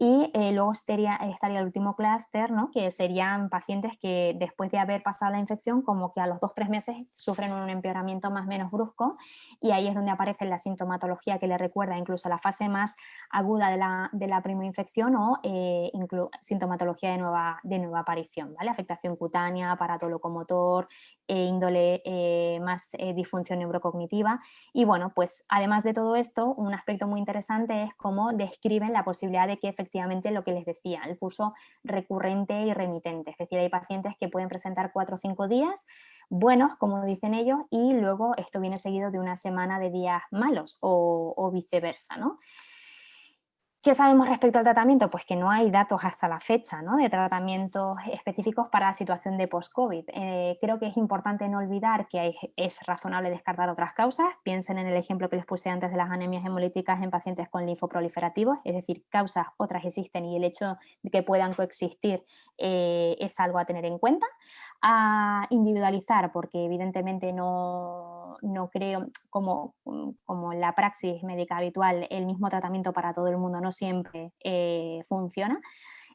y luego estaría el último clúster, ¿no?, que serían pacientes que después de haber pasado la infección como que a los 2-3 meses sufren un empeoramiento más o menos brusco, y ahí es donde aparece la sintomatología que le recuerda incluso a la fase más aguda de la primera infección, o sintomatología de nueva aparición, ¿vale?, afectación cutánea, aparato locomotor, índole más disfunción neurocognitiva. Y bueno, pues además de todo esto, un aspecto muy interesante es cómo describen la posibilidad de que efectivamente, lo que les decía, el curso recurrente y remitente, es decir, hay pacientes que pueden presentar 4 o 5 días buenos, como dicen ellos, y luego esto viene seguido de una semana de días malos, o viceversa, ¿no? ¿Qué sabemos respecto al tratamiento? Pues que no hay datos hasta la fecha, ¿no?, de tratamientos específicos para la situación de post-COVID. Creo que es importante no olvidar que es razonable descartar otras causas. Piensen en el ejemplo que les puse antes de las anemias hemolíticas en pacientes con linfoproliferativos, es decir, causas otras existen y el hecho de que puedan coexistir es algo a tener en cuenta. A individualizar, porque evidentemente no creo, como la praxis médica habitual, el mismo tratamiento para todo el mundo no siempre funciona,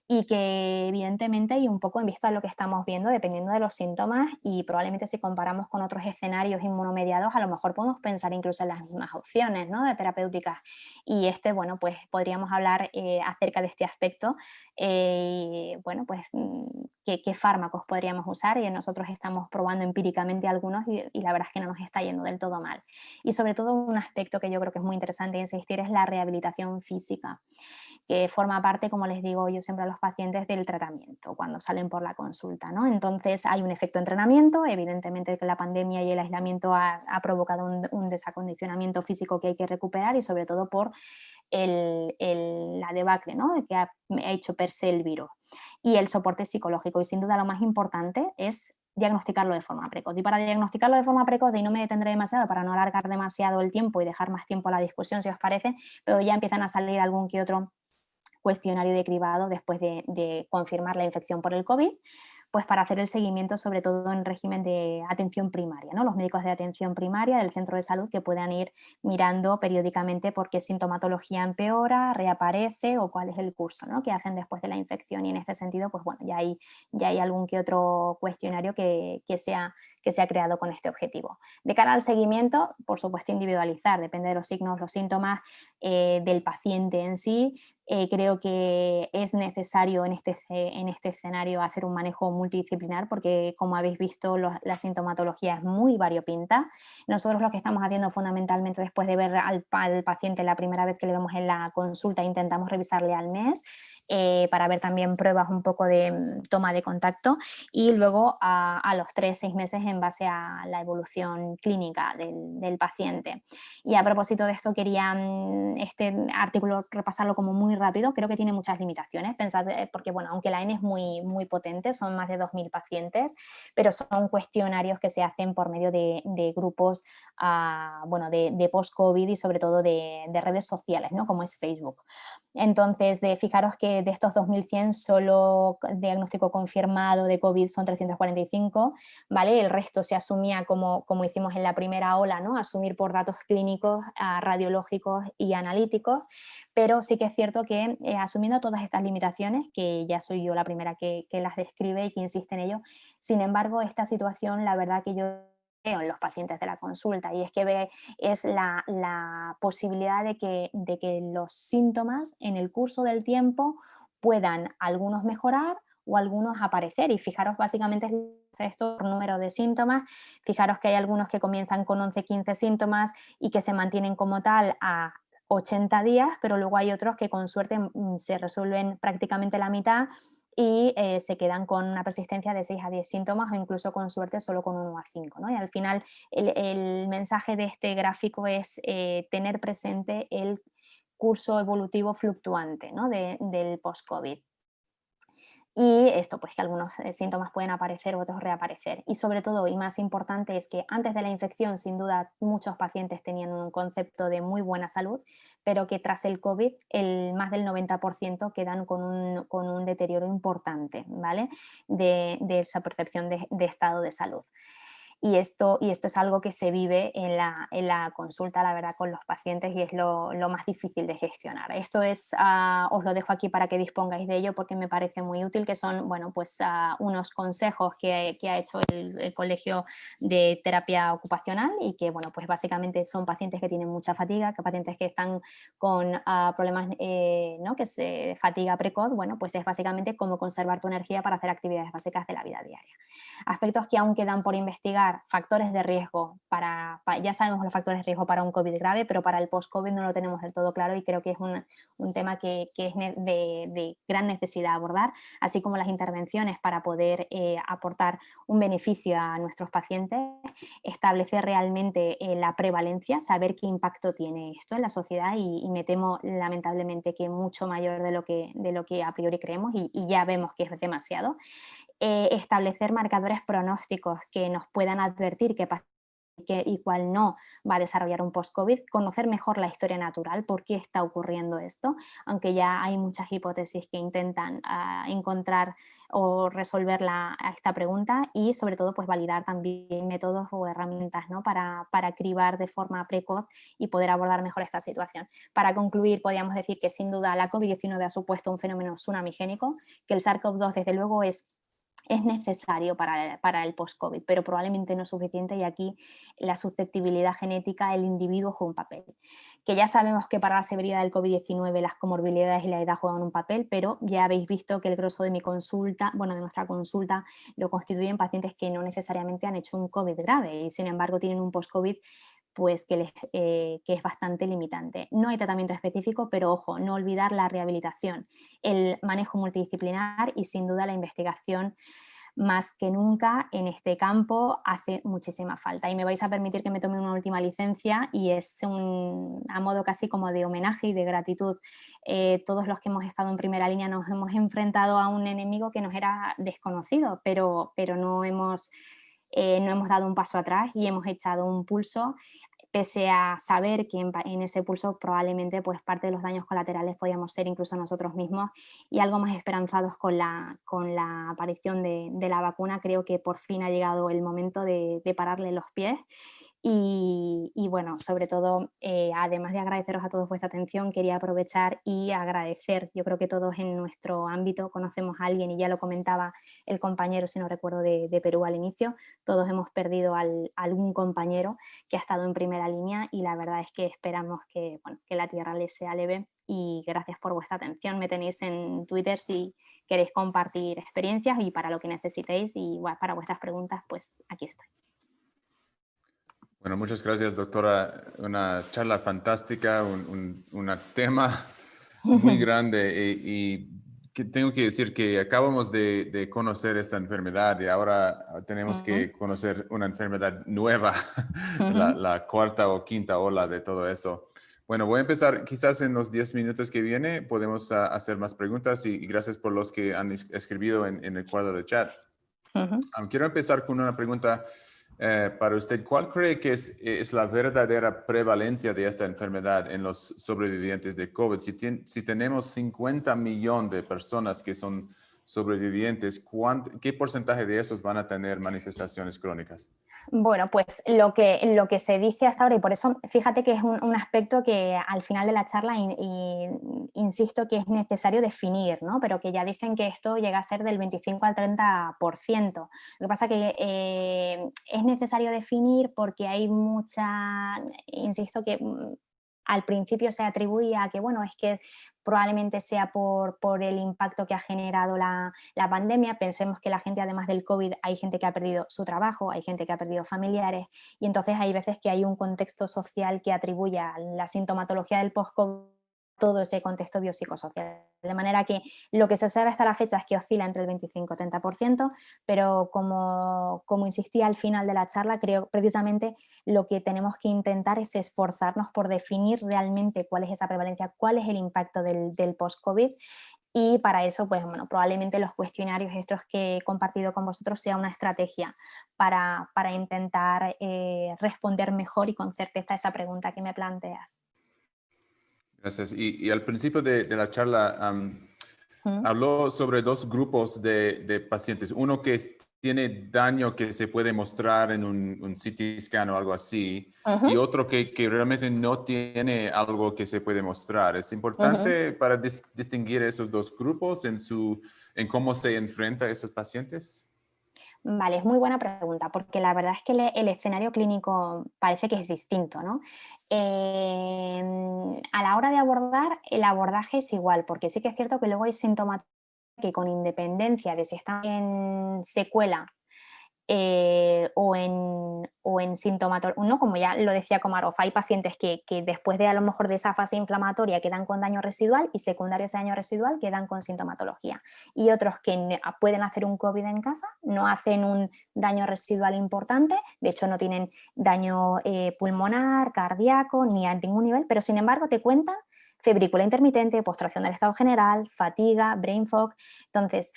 y que evidentemente, y un poco en vista de lo que estamos viendo, dependiendo de los síntomas, y probablemente si comparamos con otros escenarios inmunomediados, a lo mejor podemos pensar incluso en las mismas opciones, ¿no?, de terapéuticas. Y bueno, pues podríamos hablar acerca de este aspecto, bueno, pues qué fármacos podríamos usar, y nosotros estamos probando empíricamente algunos y la verdad es que no nos está yendo del todo mal. Y sobre todo un aspecto que yo creo que es muy interesante insistir es la rehabilitación física, que forma parte, como les digo yo siempre a los pacientes, del tratamiento cuando salen por la consulta, ¿no? Entonces hay un efecto entrenamiento, evidentemente que la pandemia y el aislamiento ha provocado un desacondicionamiento físico que hay que recuperar, y sobre todo por la debacle, ¿no?, que ha hecho per se el virus, y el soporte psicológico. Y sin duda lo más importante es diagnosticarlo de forma precoz. Y para diagnosticarlo de forma precoz, y no me detendré demasiado para no alargar demasiado el tiempo y dejar más tiempo a la discusión, si os parece, pero ya empiezan a salir algún que otro cuestionario de cribado después de confirmar la infección por el COVID, pues para hacer el seguimiento, sobre todo en régimen de atención primaria, ¿no?, los médicos de atención primaria del centro de salud que puedan ir mirando periódicamente por qué sintomatología empeora, reaparece o cuál es el curso, ¿no?, que hacen después de la infección. Y en este sentido, pues bueno, ya hay algún que otro cuestionario que se ha creado con este objetivo. De cara al seguimiento, por supuesto, individualizar, depende de los signos, los síntomas del paciente en sí. Creo que es necesario en este escenario hacer un manejo multidisciplinar porque, como habéis visto, la sintomatología es muy variopinta. Nosotros lo que estamos haciendo fundamentalmente, después de ver al paciente la primera vez que le vemos en la consulta, intentamos revisarle al mes para ver también pruebas un poco de toma de contacto, y luego a los 3-6 meses en base a la evolución clínica del paciente. Y a propósito de esto, quería este artículo repasarlo como muy rápido. Creo que tiene muchas limitaciones, pensad, porque bueno, aunque la N es muy, muy potente, son más de 2000 pacientes, pero son cuestionarios que se hacen por medio de grupos bueno, de post-COVID y sobre todo de redes sociales, ¿no?, como es Facebook. Entonces, fijaros que de estos 2100, solo diagnóstico confirmado de COVID son 345, ¿vale? El resto se asumía como hicimos en la primera ola, ¿no?, asumir por datos clínicos, radiológicos y analíticos, pero sí que es cierto que asumiendo todas estas limitaciones, que ya soy yo la primera que las describe y que insiste en ello, sin embargo, esta situación, la verdad que yo veo en los pacientes de la consulta, y es que es la posibilidad de que los síntomas en el curso del tiempo puedan algunos mejorar o algunos aparecer. Y fijaros, básicamente esto por número de síntomas. Fijaros que hay algunos que comienzan con 11-15 síntomas y que se mantienen como tal a 80 días, pero luego hay otros que con suerte se resuelven prácticamente la mitad y se quedan con una persistencia de 6-10 síntomas, o incluso con suerte solo con 1-5, ¿no? Y al final el mensaje de este gráfico es tener presente el curso evolutivo fluctuante, ¿no?, del post-COVID. Y esto, pues que algunos síntomas pueden aparecer, otros reaparecer. Y sobre todo, y más importante, es que antes de la infección, sin duda, muchos pacientes tenían un concepto de muy buena salud, pero que tras el COVID, más del 90% quedan con un deterioro importante, ¿vale?, de esa percepción de estado de salud. Y esto es algo que se vive en la consulta, la verdad, con los pacientes, y es lo más difícil de gestionar. Esto os lo dejo aquí para que dispongáis de ello porque me parece muy útil, que son, bueno, pues unos consejos que ha hecho el Colegio de Terapia Ocupacional, y que, bueno, pues básicamente son pacientes que tienen mucha fatiga, que pacientes que están con problemas, ¿no?, que es fatiga precoz. Bueno, pues es básicamente cómo conservar tu energía para hacer actividades básicas de la vida diaria. Aspectos que aún quedan por investigar abordar factores de riesgo ya sabemos los factores de riesgo para un COVID grave, pero para el post-COVID no lo tenemos del todo claro y creo que es un tema que es de gran necesidad abordar, así como las intervenciones para poder aportar un beneficio a nuestros pacientes, establecer realmente la prevalencia, saber qué impacto tiene esto en la sociedad y me temo lamentablemente que mucho mayor de lo que a priori creemos y ya vemos que es demasiado. Establecer marcadores pronósticos que nos puedan advertir y cuál no va a desarrollar un post-COVID, conocer mejor la historia natural, por qué está ocurriendo esto, aunque ya hay muchas hipótesis que intentan encontrar o resolver a esta pregunta y sobre todo pues validar también métodos o herramientas, ¿no? para cribar de forma precoz y poder abordar mejor esta situación. Para concluir, podríamos decir que sin duda la COVID-19 ha supuesto un fenómeno tsunamigénico, que el SARS-CoV-2 desde luego es necesario para el post-COVID, pero probablemente no es suficiente y aquí la susceptibilidad genética del individuo juega un papel. Que ya sabemos que para la severidad del COVID-19 las comorbilidades y la edad juegan un papel, pero ya habéis visto que el grosso de mi consulta, de nuestra consulta, lo constituyen pacientes que no necesariamente han hecho un COVID grave y sin embargo tienen un post-COVID pues que es bastante limitante. No hay tratamiento específico, pero ojo, no olvidar la rehabilitación, el manejo multidisciplinar y sin duda la investigación más que nunca en este campo hace muchísima falta. Y me vais a permitir que me tome una última licencia y es a modo casi como de homenaje y de gratitud. Todos los que hemos estado en primera línea nos hemos enfrentado a un enemigo que nos era desconocido, pero no hemos dado un paso atrás y hemos echado un pulso pese a saber que en ese pulso probablemente pues parte de los daños colaterales podíamos ser incluso nosotros mismos y algo más esperanzados con la aparición de la vacuna. Creo que por fin ha llegado el momento de pararle los pies y bueno, sobre todo, además de agradeceros a todos vuestra atención, quería aprovechar y agradecer, yo creo que todos en nuestro ámbito conocemos a alguien y ya lo comentaba el compañero, si no recuerdo, de Perú al inicio, todos hemos perdido a algún compañero que ha estado en primera línea y la verdad es que esperamos que la tierra les sea leve y gracias por vuestra atención. Me tenéis en Twitter si queréis compartir experiencias y para lo que necesitéis y para vuestras preguntas, pues aquí estoy. Bueno, muchas gracias, doctora. Una charla fantástica, un tema muy grande y que tengo que decir que acabamos de conocer esta enfermedad y ahora tenemos que conocer una enfermedad nueva, la cuarta o quinta ola de todo eso. Bueno, voy a empezar quizás en los 10 minutos que viene. Podemos hacer más preguntas y gracias por los que han escrito en el cuadro de chat. Quiero empezar con una pregunta para usted. ¿Cuál cree que es la verdadera prevalencia de esta enfermedad en los sobrevivientes de COVID? Si tenemos 50 millones de personas que son sobrevivientes, ¿qué porcentaje de esos van a tener manifestaciones crónicas? Bueno, pues lo que se dice hasta ahora, y por eso fíjate que es un aspecto que al final de la charla insisto que es necesario definir, ¿no? Pero que ya dicen que esto llega a ser del 25 al 30%. Lo que pasa que es necesario definir porque hay insisto que al principio se atribuía a que, bueno, es que probablemente sea por el impacto que ha generado la pandemia. Pensemos que la gente, además del COVID, hay gente que ha perdido su trabajo, hay gente que ha perdido familiares y entonces hay veces que hay un contexto social que atribuye a la sintomatología del post-COVID todo ese contexto biopsicosocial. De manera que lo que se sabe hasta la fecha es que oscila entre el 25 y 30%, pero como insistía al final de la charla, creo precisamente lo que tenemos que intentar es esforzarnos por definir realmente cuál es esa prevalencia, cuál es el impacto del post-COVID y para eso, pues bueno, probablemente los cuestionarios estos que he compartido con vosotros sea una estrategia para intentar responder mejor y con certeza a esa pregunta que me planteas. Gracias. Y al principio de la charla habló sobre dos grupos de pacientes. Uno que tiene daño que se puede mostrar en un CT scan o algo así, y otro que realmente no tiene algo que se puede mostrar. ¿Es importante para distinguir esos dos grupos en cómo se enfrenta a esos pacientes? Vale, es muy buena pregunta, porque la verdad es que el escenario clínico parece que es distinto, ¿no? A la hora de abordar, el abordaje es igual, porque sí que es cierto que luego hay síntomas que con independencia de si están en secuela o en sintomatología, ¿no? Como ya lo decía Komarov, hay pacientes que después de a lo mejor de esa fase inflamatoria quedan con daño residual y secundario a ese daño residual quedan con sintomatología. Y otros que pueden hacer un COVID en casa, no hacen un daño residual importante, de hecho no tienen daño pulmonar, cardíaco, ni a ningún nivel, pero sin embargo te cuentan febrícula intermitente, postración del estado general, fatiga, brain fog. Entonces,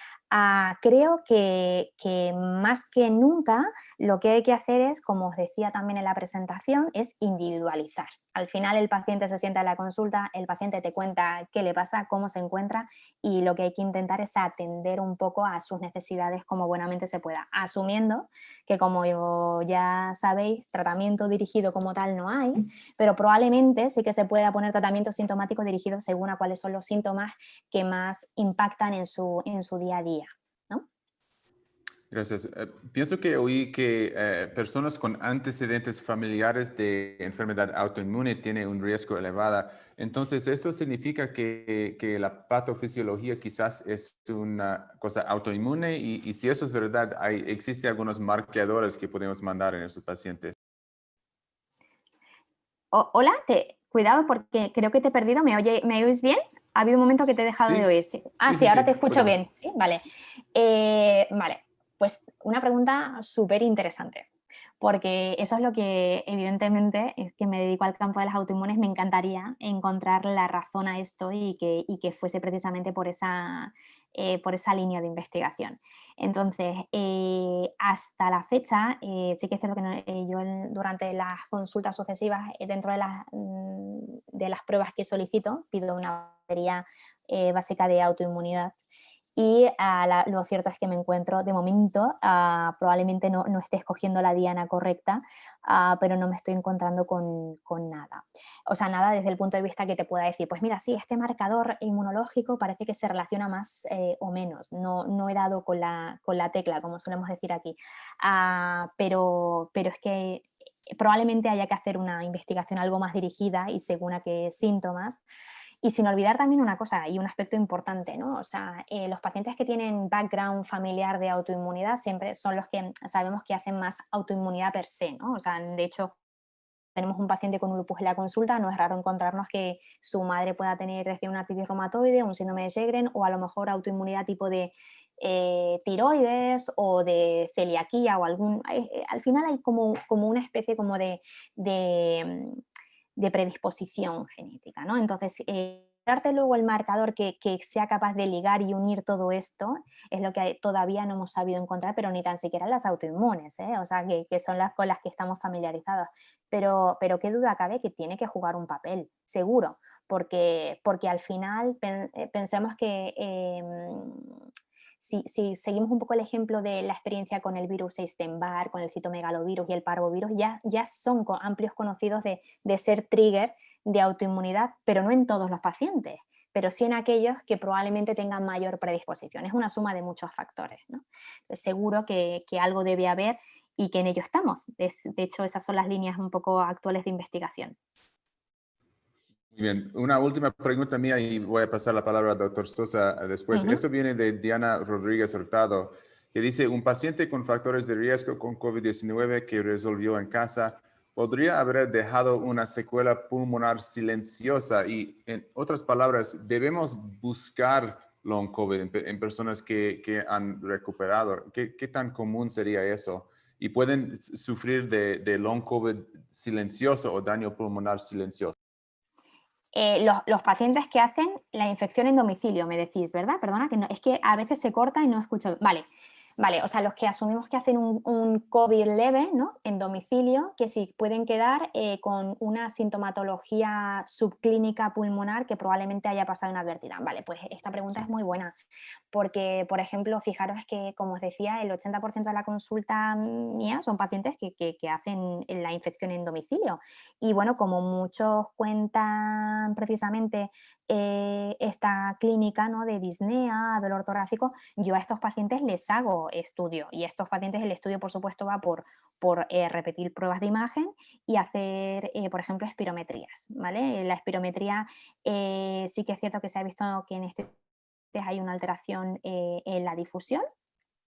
creo que más que nunca lo que hay que hacer es, como os decía también en la presentación, es individualizar. Al final el paciente se sienta en la consulta, el paciente te cuenta qué le pasa, cómo se encuentra y lo que hay que intentar es atender un poco a sus necesidades como buenamente se pueda, asumiendo que, como ya sabéis, tratamiento dirigido como tal no hay, pero probablemente sí que se pueda poner tratamiento sintomático dirigido según a cuáles son los síntomas que más impactan en su día a día, ¿no? Gracias. Pienso que oí que personas con antecedentes familiares de enfermedad autoinmune tienen un riesgo elevado. Entonces, ¿eso significa que la patofisiología quizás es una cosa autoinmune? Y si eso es verdad, ¿existen algunos marcadores que podemos mandar en esos pacientes? Hola, cuidado porque creo que te he perdido. ¿Me oís bien? Ha habido un momento que te he dejado de Sí, oír. ¿Sí? sí, Sí, sí, ahora sí, te escucho podemos. bien. Sí, vale. Vale, pues una pregunta súper interesante, porque eso es lo que, evidentemente, es que me dedico al campo de las autoinmunes, me encantaría encontrar la razón a esto y que fuese precisamente por esa línea de investigación. Entonces, hasta la fecha, sí que es cierto que yo durante las consultas sucesivas, dentro de las pruebas que solicito, pido una batería básica de autoinmunidad. Y lo cierto es que me encuentro, de momento, probablemente no esté escogiendo la diana correcta, pero no me estoy encontrando con nada. O sea, nada desde el punto de vista que te pueda decir, pues mira, sí, este marcador inmunológico parece que se relaciona más o menos. No he dado con la tecla, como solemos decir aquí. Pero es que probablemente haya que hacer una investigación algo más dirigida y según a qué síntomas. Y sin olvidar también una cosa y un aspecto importante, ¿no? O sea, los pacientes que tienen background familiar de autoinmunidad siempre son los que sabemos que hacen más autoinmunidad per se, ¿no? O sea, de hecho, tenemos un paciente con un lupus en la consulta, no es raro encontrarnos que su madre pueda tener desde una artritis reumatoide, un síndrome de Sjögren o a lo mejor autoinmunidad tipo de tiroides o de celiaquía o algún... al final hay como una especie como de predisposición genética, ¿no? Entonces, darte luego el marcador que sea capaz de ligar y unir todo esto es lo que todavía no hemos sabido encontrar, pero ni tan siquiera las autoinmunes, ¿eh? O sea, que son las con las que estamos familiarizados. Pero qué duda cabe que tiene que jugar un papel, seguro, porque al final pensemos que si seguimos un poco el ejemplo de la experiencia con el virus Epstein-Barr, con el citomegalovirus y el parvovirus, ya son amplios conocidos de ser trigger de autoinmunidad, pero no en todos los pacientes, pero sí en aquellos que probablemente tengan mayor predisposición. Es una suma de muchos factores, ¿no? Entonces, seguro que algo debe haber y que en ello estamos. De hecho, esas son las líneas un poco actuales de investigación. Muy bien, una última pregunta mía y voy a pasar la palabra al doctor Sosa después. Eso viene de Diana Rodríguez Hurtado, que dice, un paciente con factores de riesgo con COVID-19 que resolvió en casa podría haber dejado una secuela pulmonar silenciosa y, en otras palabras, debemos buscar long COVID en personas que han recuperado. ¿Qué tan común sería eso? ¿Y pueden sufrir de long COVID silencioso o daño pulmonar silencioso? Los pacientes que hacen la infección en domicilio, me decís, ¿verdad? Perdona, que no, es que a veces se corta y no escucho. Vale, o sea, los que asumimos que hacen un COVID leve, ¿no? En domicilio, que sí pueden quedar con una sintomatología subclínica pulmonar que probablemente haya pasado inadvertida. Vale, pues esta pregunta es muy buena, porque, por ejemplo, fijaros que, como os decía, el 80% de la consulta mía son pacientes que hacen la infección en domicilio. Y bueno, como muchos cuentan precisamente esta clínica, ¿no? De disnea, dolor torácico, yo a estos pacientes les hago estudio y a estos pacientes el estudio, por supuesto, va por repetir pruebas de imagen y hacer, por ejemplo, espirometrías, ¿vale? La espirometría sí que es cierto que se ha visto que en este hay una alteración en la difusión,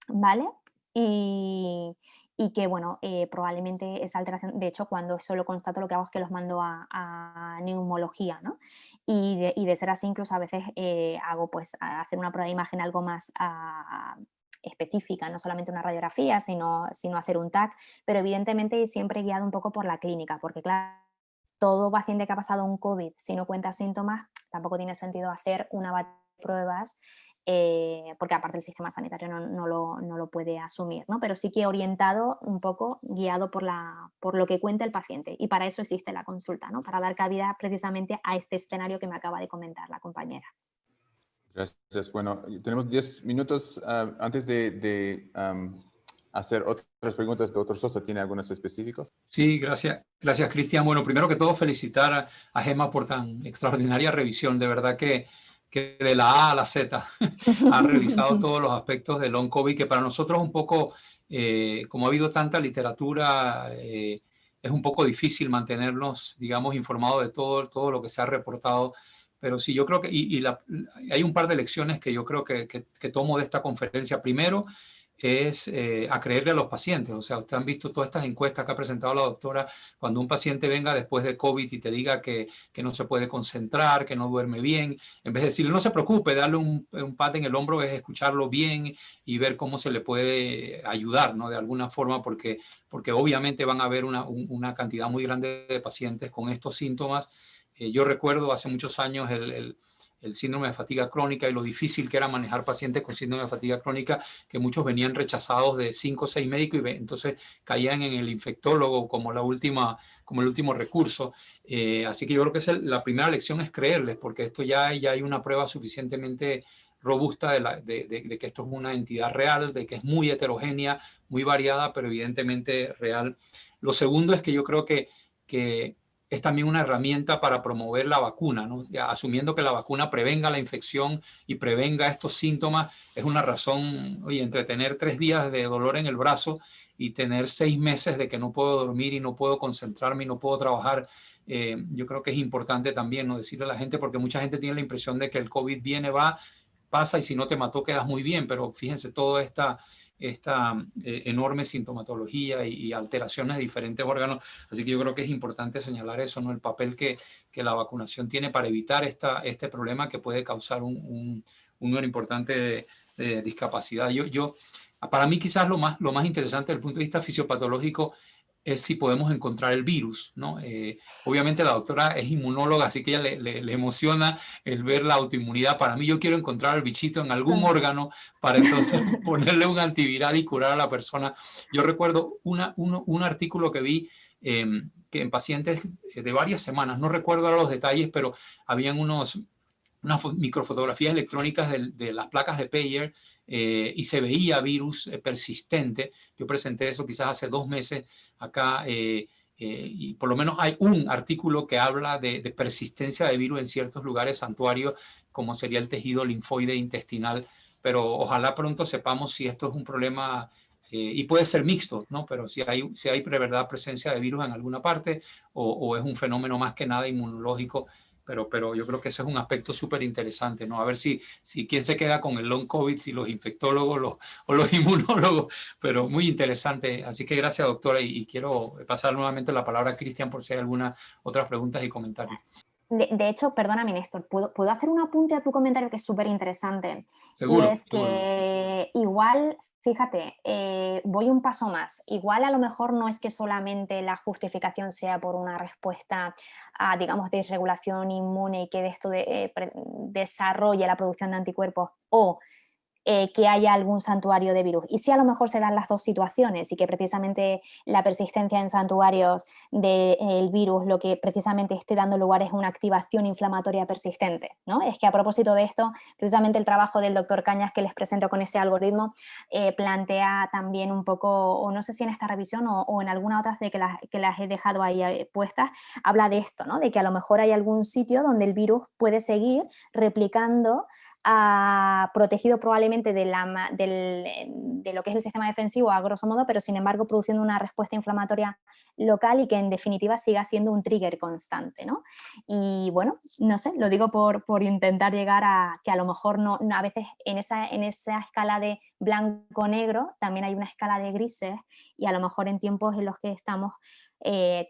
¿vale? y que, bueno, probablemente esa alteración, de hecho, cuando eso lo constato, lo que hago es que los mando a neumología, ¿no? Y de ser así, incluso a veces hago, pues, hacer una prueba de imagen algo más específica, no solamente una radiografía, sino hacer un TAC, pero evidentemente siempre guiado un poco por la clínica, porque claro, todo paciente que ha pasado un COVID, si no cuenta síntomas, tampoco tiene sentido hacer una batería de pruebas, porque aparte el sistema sanitario no lo puede asumir, ¿no? Pero sí que orientado un poco, guiado por lo que cuenta el paciente. Y para eso existe la consulta, ¿no? Para dar cabida precisamente a este escenario que me acaba de comentar la compañera. Gracias. Bueno, tenemos 10 minutos antes de hacer otras preguntas. Doctor Sosa, ¿tiene algunos específicos? Sí, gracias, Cristian. Bueno, primero que todo, felicitar a Gemma por tan extraordinaria revisión. De verdad que de la A a la Z ha revisado todos los aspectos del long COVID, que para nosotros un poco, como ha habido tanta literatura, es un poco difícil mantenernos, digamos, informados de todo lo que se ha reportado. Pero sí, yo creo que, hay un par de lecciones que yo creo que tomo de esta conferencia. Primero, es a creerle a los pacientes. O sea, ustedes han visto todas estas encuestas que ha presentado la doctora, cuando un paciente venga después de COVID y te diga que no se puede concentrar, que no duerme bien, en vez de decirle no se preocupe, darle un pat en el hombro, es escucharlo bien y ver cómo se le puede ayudar, ¿no? De alguna forma, porque obviamente van a haber una cantidad muy grande de pacientes con estos síntomas. Yo recuerdo hace muchos años el síndrome de fatiga crónica y lo difícil que era manejar pacientes con síndrome de fatiga crónica, que muchos venían rechazados de 5 o 6 médicos y entonces caían en el infectólogo como el último recurso. Así que yo creo que la primera lección es creerles, porque esto ya hay una prueba suficientemente robusta de que esto es una entidad real, de que es muy heterogénea, muy variada, pero evidentemente real. Lo segundo es que yo creo que es también una herramienta para promover la vacuna, ¿no? Asumiendo que la vacuna prevenga la infección y prevenga estos síntomas, es una razón, oye, entre tener 3 días de dolor en el brazo y tener 6 meses de que no puedo dormir y no puedo concentrarme y no puedo trabajar, yo creo que es importante también, ¿no? Decirle a la gente, porque mucha gente tiene la impresión de que el COVID viene, va, pasa y si no te mató quedas muy bien, pero fíjense, toda esta enorme sintomatología y alteraciones de diferentes órganos. Así que yo creo que es importante señalar eso, ¿no? El papel que la vacunación tiene para evitar este problema que puede causar un número importante de discapacidad. Para mí quizás lo más interesante desde el punto de vista fisiopatológico es si podemos encontrar el virus, ¿no? Obviamente la doctora es inmunóloga, así que ella le emociona el ver la autoinmunidad. Para mí yo quiero encontrar el bichito en algún órgano para entonces ponerle un antiviral y curar a la persona. Yo recuerdo un artículo que vi que en pacientes de varias semanas, no recuerdo ahora los detalles, pero habían unas microfotografías electrónicas de las placas de Payer y se veía virus persistente. Yo presenté eso quizás hace 2 meses acá y por lo menos hay un artículo que habla de persistencia de virus en ciertos lugares santuarios, como sería el tejido linfoide intestinal, pero ojalá pronto sepamos si esto es un problema y puede ser mixto, ¿no? Pero si hay de verdad presencia de virus en alguna parte o es un fenómeno más que nada inmunológico. Pero yo creo que ese es un aspecto súper interesante, ¿no? A ver si quién se queda con el long COVID, si los infectólogos o los inmunólogos, pero muy interesante. Así que gracias, doctora, y quiero pasar nuevamente la palabra a Cristian por si hay algunas otras preguntas y comentarios. De hecho, perdóname, Néstor, ¿puedo hacer un apunte a tu comentario que es súper interesante? Seguro. Y es que igual, fíjate, voy un paso más. Igual a lo mejor no es que solamente la justificación sea por una respuesta a, digamos, desregulación inmune y que de esto desarrolle la producción de anticuerpos o que haya algún santuario de virus. Y si a lo mejor se dan las dos situaciones y que precisamente la persistencia en santuarios del virus lo que precisamente esté dando lugar es una activación inflamatoria persistente, ¿no? Es que a propósito de esto, precisamente el trabajo del doctor Cañas que les presento con este algoritmo plantea también un poco, o no sé si en esta revisión o en alguna otra de que las he dejado ahí puestas, habla de esto, ¿no? De que a lo mejor hay algún sitio donde el virus puede seguir replicando protegido probablemente de lo que es el sistema defensivo a grosso modo, pero sin embargo produciendo una respuesta inflamatoria local y que en definitiva siga siendo un trigger constante, ¿no? Y bueno, no sé, lo digo por intentar llegar a que a lo mejor no, a veces en esa escala de blanco-negro también hay una escala de grises, y a lo mejor en tiempos en los que estamos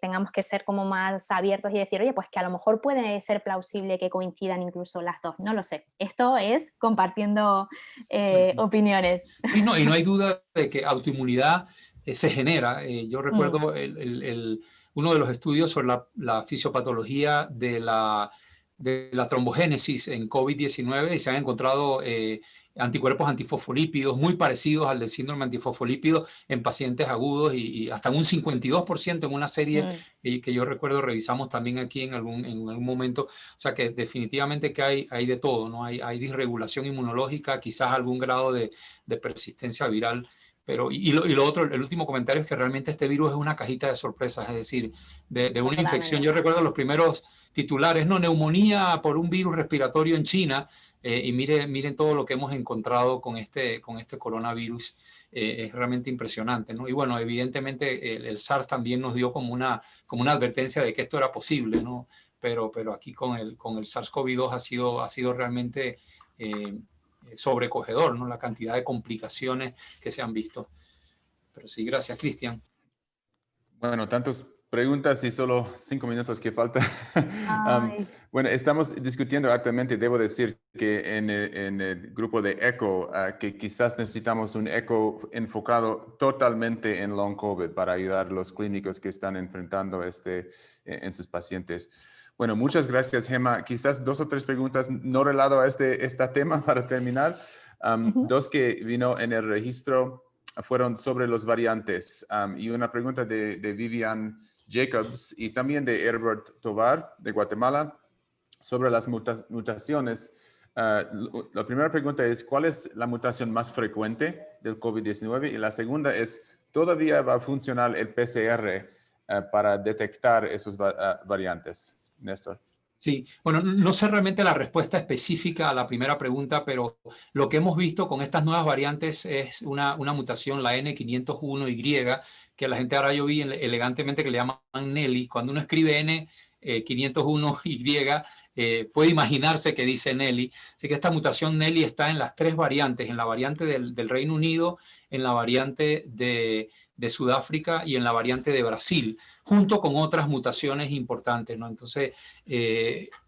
tengamos que ser como más abiertos y decir, oye, pues que a lo mejor puede ser plausible que coincidan incluso las dos, no lo sé. Esto es compartiendo opiniones. Sí, no, y no hay duda de que autoinmunidad se genera. Yo recuerdo uno de los estudios sobre la fisiopatología de la trombogénesis en COVID-19, y se han encontrado anticuerpos antifosfolípidos muy parecidos al del síndrome antifosfolípido en pacientes agudos, y hasta un 52% en una serie que yo recuerdo revisamos también aquí en algún momento. O sea que definitivamente que hay de todo, ¿no? Hay disregulación inmunológica, quizás algún grado de persistencia viral. Pero, lo otro, el último comentario es que realmente este virus es una cajita de sorpresas, es decir, de una infección. Yo recuerdo los primeros titulares, no, neumonía por un virus respiratorio en China, y miren todo lo que hemos encontrado con este coronavirus. Es realmente impresionante, ¿no? Y bueno, evidentemente el SARS también nos dio como una advertencia de que esto era posible, ¿no? Pero aquí con el SARS-CoV-2 ha sido realmente sobrecogedor, ¿no? La cantidad de complicaciones que se han visto. Pero sí, gracias, Cristian. Bueno, tantas preguntas y solo 5 minutos que falta. Bueno, estamos discutiendo actualmente, debo decir que en el grupo de ECHO, que quizás necesitamos un ECHO enfocado totalmente en long COVID para ayudar a los clínicos que están enfrentando en sus pacientes. Bueno, muchas gracias, Gemma. Quizás 2 o 3 preguntas no relacionadas a este tema para terminar. Dos que vino en el registro fueron sobre los variantes, y una pregunta de Vivian Jacobs y también de Herbert Tovar de Guatemala sobre las mutaciones. La primera pregunta es, ¿cuál es la mutación más frecuente del COVID-19? Y la segunda es, ¿todavía va a funcionar el PCR para detectar esos variantes? Néstor. Sí, bueno, no sé realmente la respuesta específica a la primera pregunta, pero lo que hemos visto con estas nuevas variantes es una mutación, la N501Y, que la gente ahora yo vi elegantemente que le llaman Nelly. Cuando uno escribe N501Y, puede imaginarse que dice Nelly. Así que esta mutación Nelly está en las 3 variantes, en la variante del Reino Unido, en la variante de Sudáfrica y en la variante de Brasil, junto con otras mutaciones importantes, ¿no? Entonces,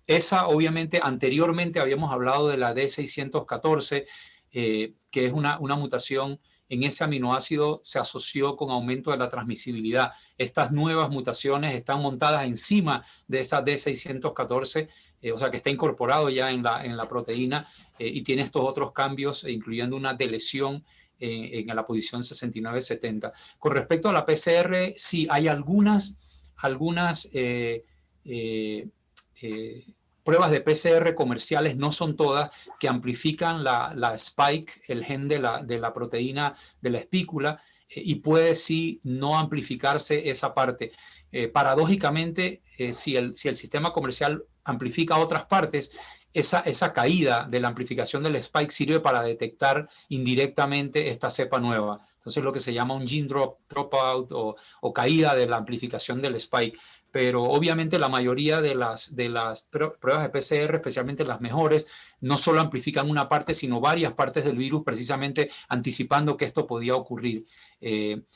esa obviamente anteriormente habíamos hablado de la D614, que es una mutación en ese aminoácido, se asoció con aumento de la transmisibilidad. Estas nuevas mutaciones están montadas encima de esa D614, o sea que está incorporado ya en la proteína, y tiene estos otros cambios, incluyendo una deleción en la posición 69-70. Con respecto a la PCR, sí, hay algunas pruebas de PCR comerciales, no son todas, que amplifican la spike, el gen de la proteína de la espícula, y puede sí no amplificarse esa parte. Paradójicamente, si el sistema comercial amplifica otras partes, esa caída de la amplificación del spike sirve para detectar indirectamente esta cepa nueva. Entonces, lo que se llama un gene dropout o caída de la amplificación del spike. Pero obviamente la mayoría de las pruebas de PCR, especialmente las mejores, no solo amplifican una parte, sino varias partes del virus, precisamente anticipando que esto podía ocurrir.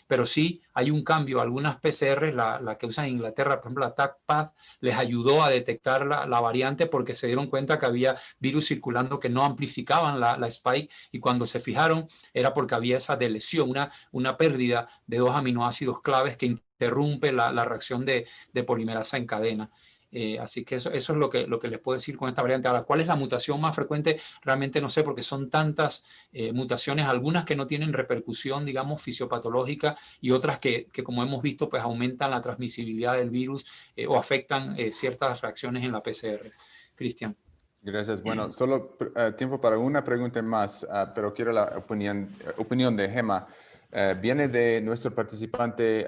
Pero sí hay un cambio. Algunas PCR, la que usan en Inglaterra, por ejemplo, la TaqPath, les ayudó a detectar la variante porque se dieron cuenta que había virus circulando que no amplificaban la spike, y cuando se fijaron era porque había esa delesión, una pérdida de 2 aminoácidos claves que interrumpe la reacción de polimerasa en cadena. Así que eso es lo que les puedo decir con esta variante. Ahora, ¿cuál es la mutación más frecuente? Realmente no sé, porque son tantas mutaciones, algunas que no tienen repercusión, digamos, fisiopatológica, y otras que como hemos visto, pues aumentan la transmisibilidad del virus, o afectan ciertas reacciones en la PCR. Cristian. Gracias. Bueno, solo tiempo para una pregunta más, pero quiero la opinión de Gemma. Viene de nuestro participante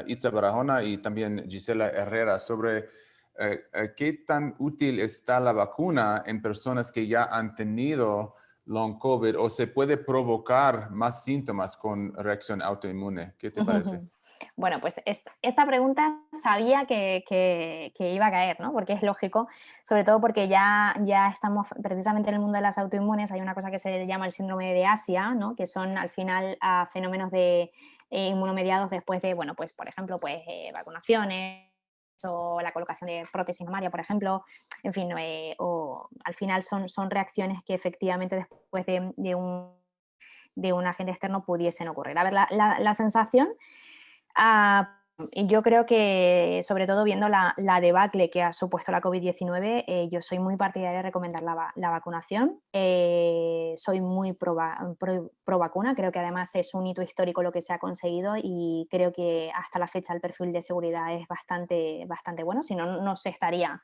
Itza Barahona y también Gisela Herrera sobre ¿qué tan útil está la vacuna en personas que ya han tenido long COVID o se puede provocar más síntomas con reacción autoinmune? ¿Qué te parece? Bueno, pues esta pregunta sabía que iba a caer, ¿no? Porque es lógico, sobre todo porque ya estamos precisamente en el mundo de las autoinmunes, hay una cosa que se llama el síndrome de Asia, ¿no? Que son al final fenómenos de inmunomediados después de, bueno, pues por ejemplo, pues vacunaciones o la colocación de prótesis mamaria, por ejemplo, en fin, o al final son reacciones que efectivamente después de un agente externo pudiesen ocurrir. A ver, la sensación, yo creo que, sobre todo viendo la debacle que ha supuesto la COVID-19, yo soy muy partidaria de recomendar la vacunación. Soy muy pro vacuna, creo que además es un hito histórico lo que se ha conseguido y creo que hasta la fecha el perfil de seguridad es bastante bueno, si no, no se estaría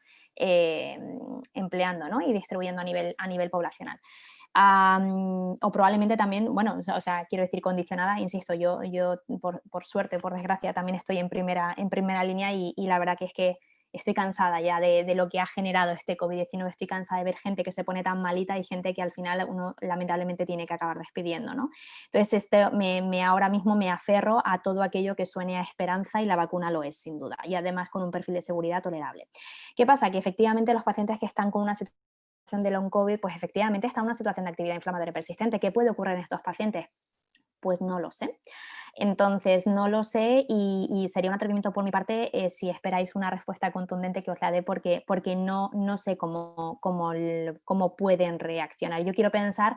empleando, ¿no? Y distribuyendo a nivel poblacional. O probablemente también, bueno, o sea, quiero decir condicionada, insisto, yo por suerte, por desgracia, también estoy en primera línea y la verdad que es que estoy cansada ya de lo que ha generado este COVID-19, estoy cansada de ver gente que se pone tan malita y gente que al final uno lamentablemente tiene que acabar despidiendo, ¿no? Entonces, ahora mismo me aferro a todo aquello que suene a esperanza y la vacuna lo es, sin duda, y además con un perfil de seguridad tolerable. ¿Qué pasa? Que efectivamente los pacientes que están con una situación de long COVID, pues efectivamente está en una situación de actividad inflamatoria persistente. ¿Qué puede ocurrir en estos pacientes? Pues no lo sé. Entonces, no lo sé y sería un atrevimiento por mi parte si esperáis una respuesta contundente que os la dé porque no sé cómo pueden reaccionar. Yo quiero pensar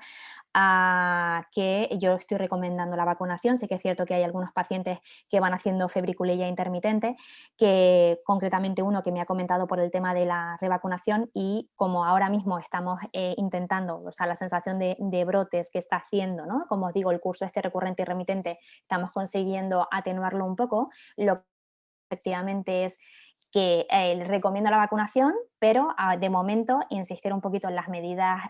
que yo estoy recomendando la vacunación. Sé que es cierto que hay algunos pacientes que van haciendo febriculeia intermitente, que concretamente uno que me ha comentado por el tema de la revacunación y como ahora mismo estamos intentando, o sea, la sensación de brotes que está haciendo, ¿no? Como os digo, el curso este recurrente y remitente, estamos consiguiendo atenuarlo un poco. Lo que efectivamente es que recomiendo la vacunación, pero de momento insistir un poquito en las medidas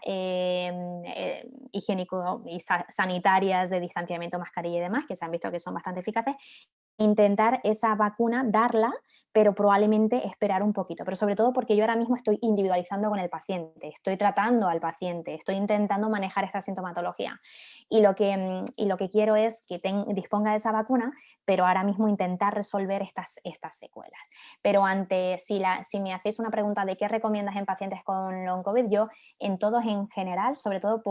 higiénico y sanitarias de distanciamiento, mascarilla y demás, que se han visto que son bastante eficaces. Intentar esa vacuna, darla, pero probablemente esperar un poquito, pero sobre todo porque yo ahora mismo estoy individualizando con el paciente, estoy tratando al paciente, estoy intentando manejar esta sintomatología y lo que quiero es que disponga de esa vacuna, pero ahora mismo intentar resolver estas secuelas. Pero si me hacéis una pregunta de qué recomiendas en pacientes con long COVID, yo en todos en general, sobre todo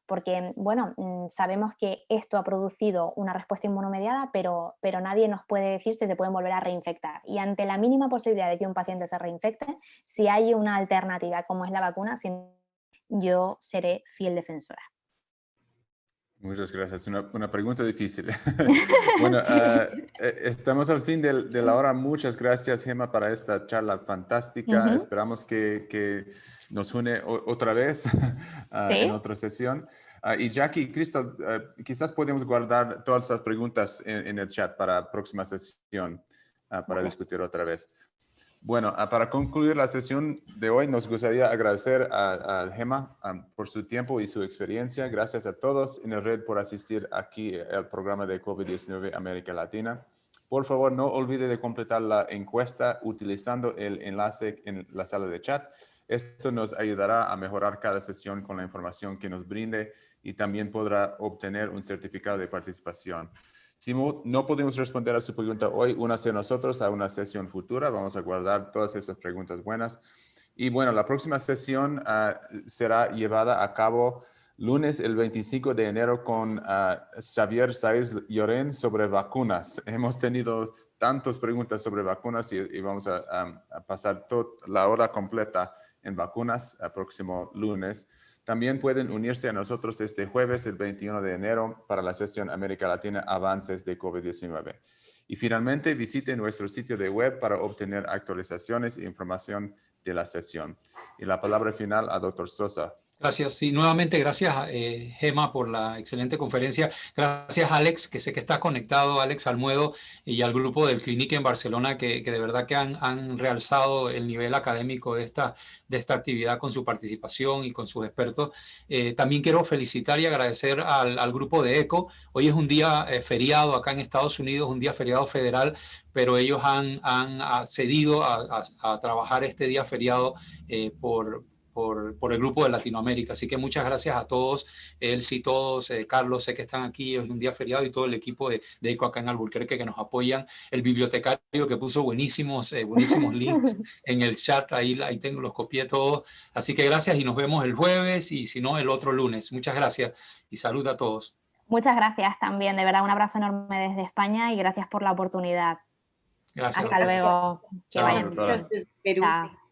porque, bueno, sabemos que esto ha producido una respuesta inmunomediada, pero nadie nos puede decir si se pueden volver a reinfectar. Y ante la mínima posibilidad de que un paciente se reinfecte, si hay una alternativa como es la vacuna, yo seré fiel defensora. Muchas gracias. Una pregunta difícil. Bueno, Sí. estamos al fin de la hora. Muchas gracias, Gemma, para esta charla fantástica. Esperamos que nos une otra vez en ¿Sí? otra sesión. Y Jackie y Crystal, quizás podemos guardar todas las preguntas en el chat para la próxima sesión, para discutir otra vez. Bueno, para concluir la sesión de hoy, nos gustaría agradecer a Gemma por su tiempo y su experiencia. Gracias a todos en la red por asistir aquí al programa de COVID-19 América Latina. Por favor, no olvide de completar la encuesta utilizando el enlace en la sala de chat. Esto nos ayudará a mejorar cada sesión con la información que nos brinde y también podrá obtener un certificado de participación. Si no podemos responder a su pregunta hoy, únase a nosotros a una sesión futura. Vamos a guardar todas esas preguntas buenas. Y bueno, la próxima sesión será llevada a cabo lunes el 25 de enero con Xavier Saiz Llorens sobre vacunas. Hemos tenido tantas preguntas sobre vacunas y vamos a pasar toda la hora completa en vacunas el próximo lunes. También pueden unirse a nosotros este jueves, el 21 de enero, para la sesión América Latina Avances de COVID-19. Y finalmente, visiten nuestro sitio de web para obtener actualizaciones e información de la sesión. Y la palabra final a Dr. Sosa. Gracias. Sí, nuevamente gracias, Gema, por la excelente conferencia. Gracias, Alex, que sé que está conectado, Alex Almuedo, y al grupo del Clinique en Barcelona, que de verdad que han realzado el nivel académico de esta actividad con su participación y con sus expertos. También quiero felicitar y agradecer al grupo de ECO. Hoy es un día feriado acá en Estados Unidos, un día feriado federal, pero ellos han accedido a trabajar este día feriado por el grupo de Latinoamérica. Así que muchas gracias a todos, Elsie, todos, Carlos, sé que están aquí, es un día feriado, y todo el equipo de ECO acá en Albuquerque que nos apoyan, el bibliotecario que puso buenísimos links en el chat, ahí tengo, los copié todos. Así que gracias y nos vemos el jueves y si no, el otro lunes. Muchas gracias y salud a todos. Muchas gracias también, de verdad, un abrazo enorme desde España y gracias por la oportunidad. Gracias. Hasta luego. Que vaya Chao, doctora. Chao.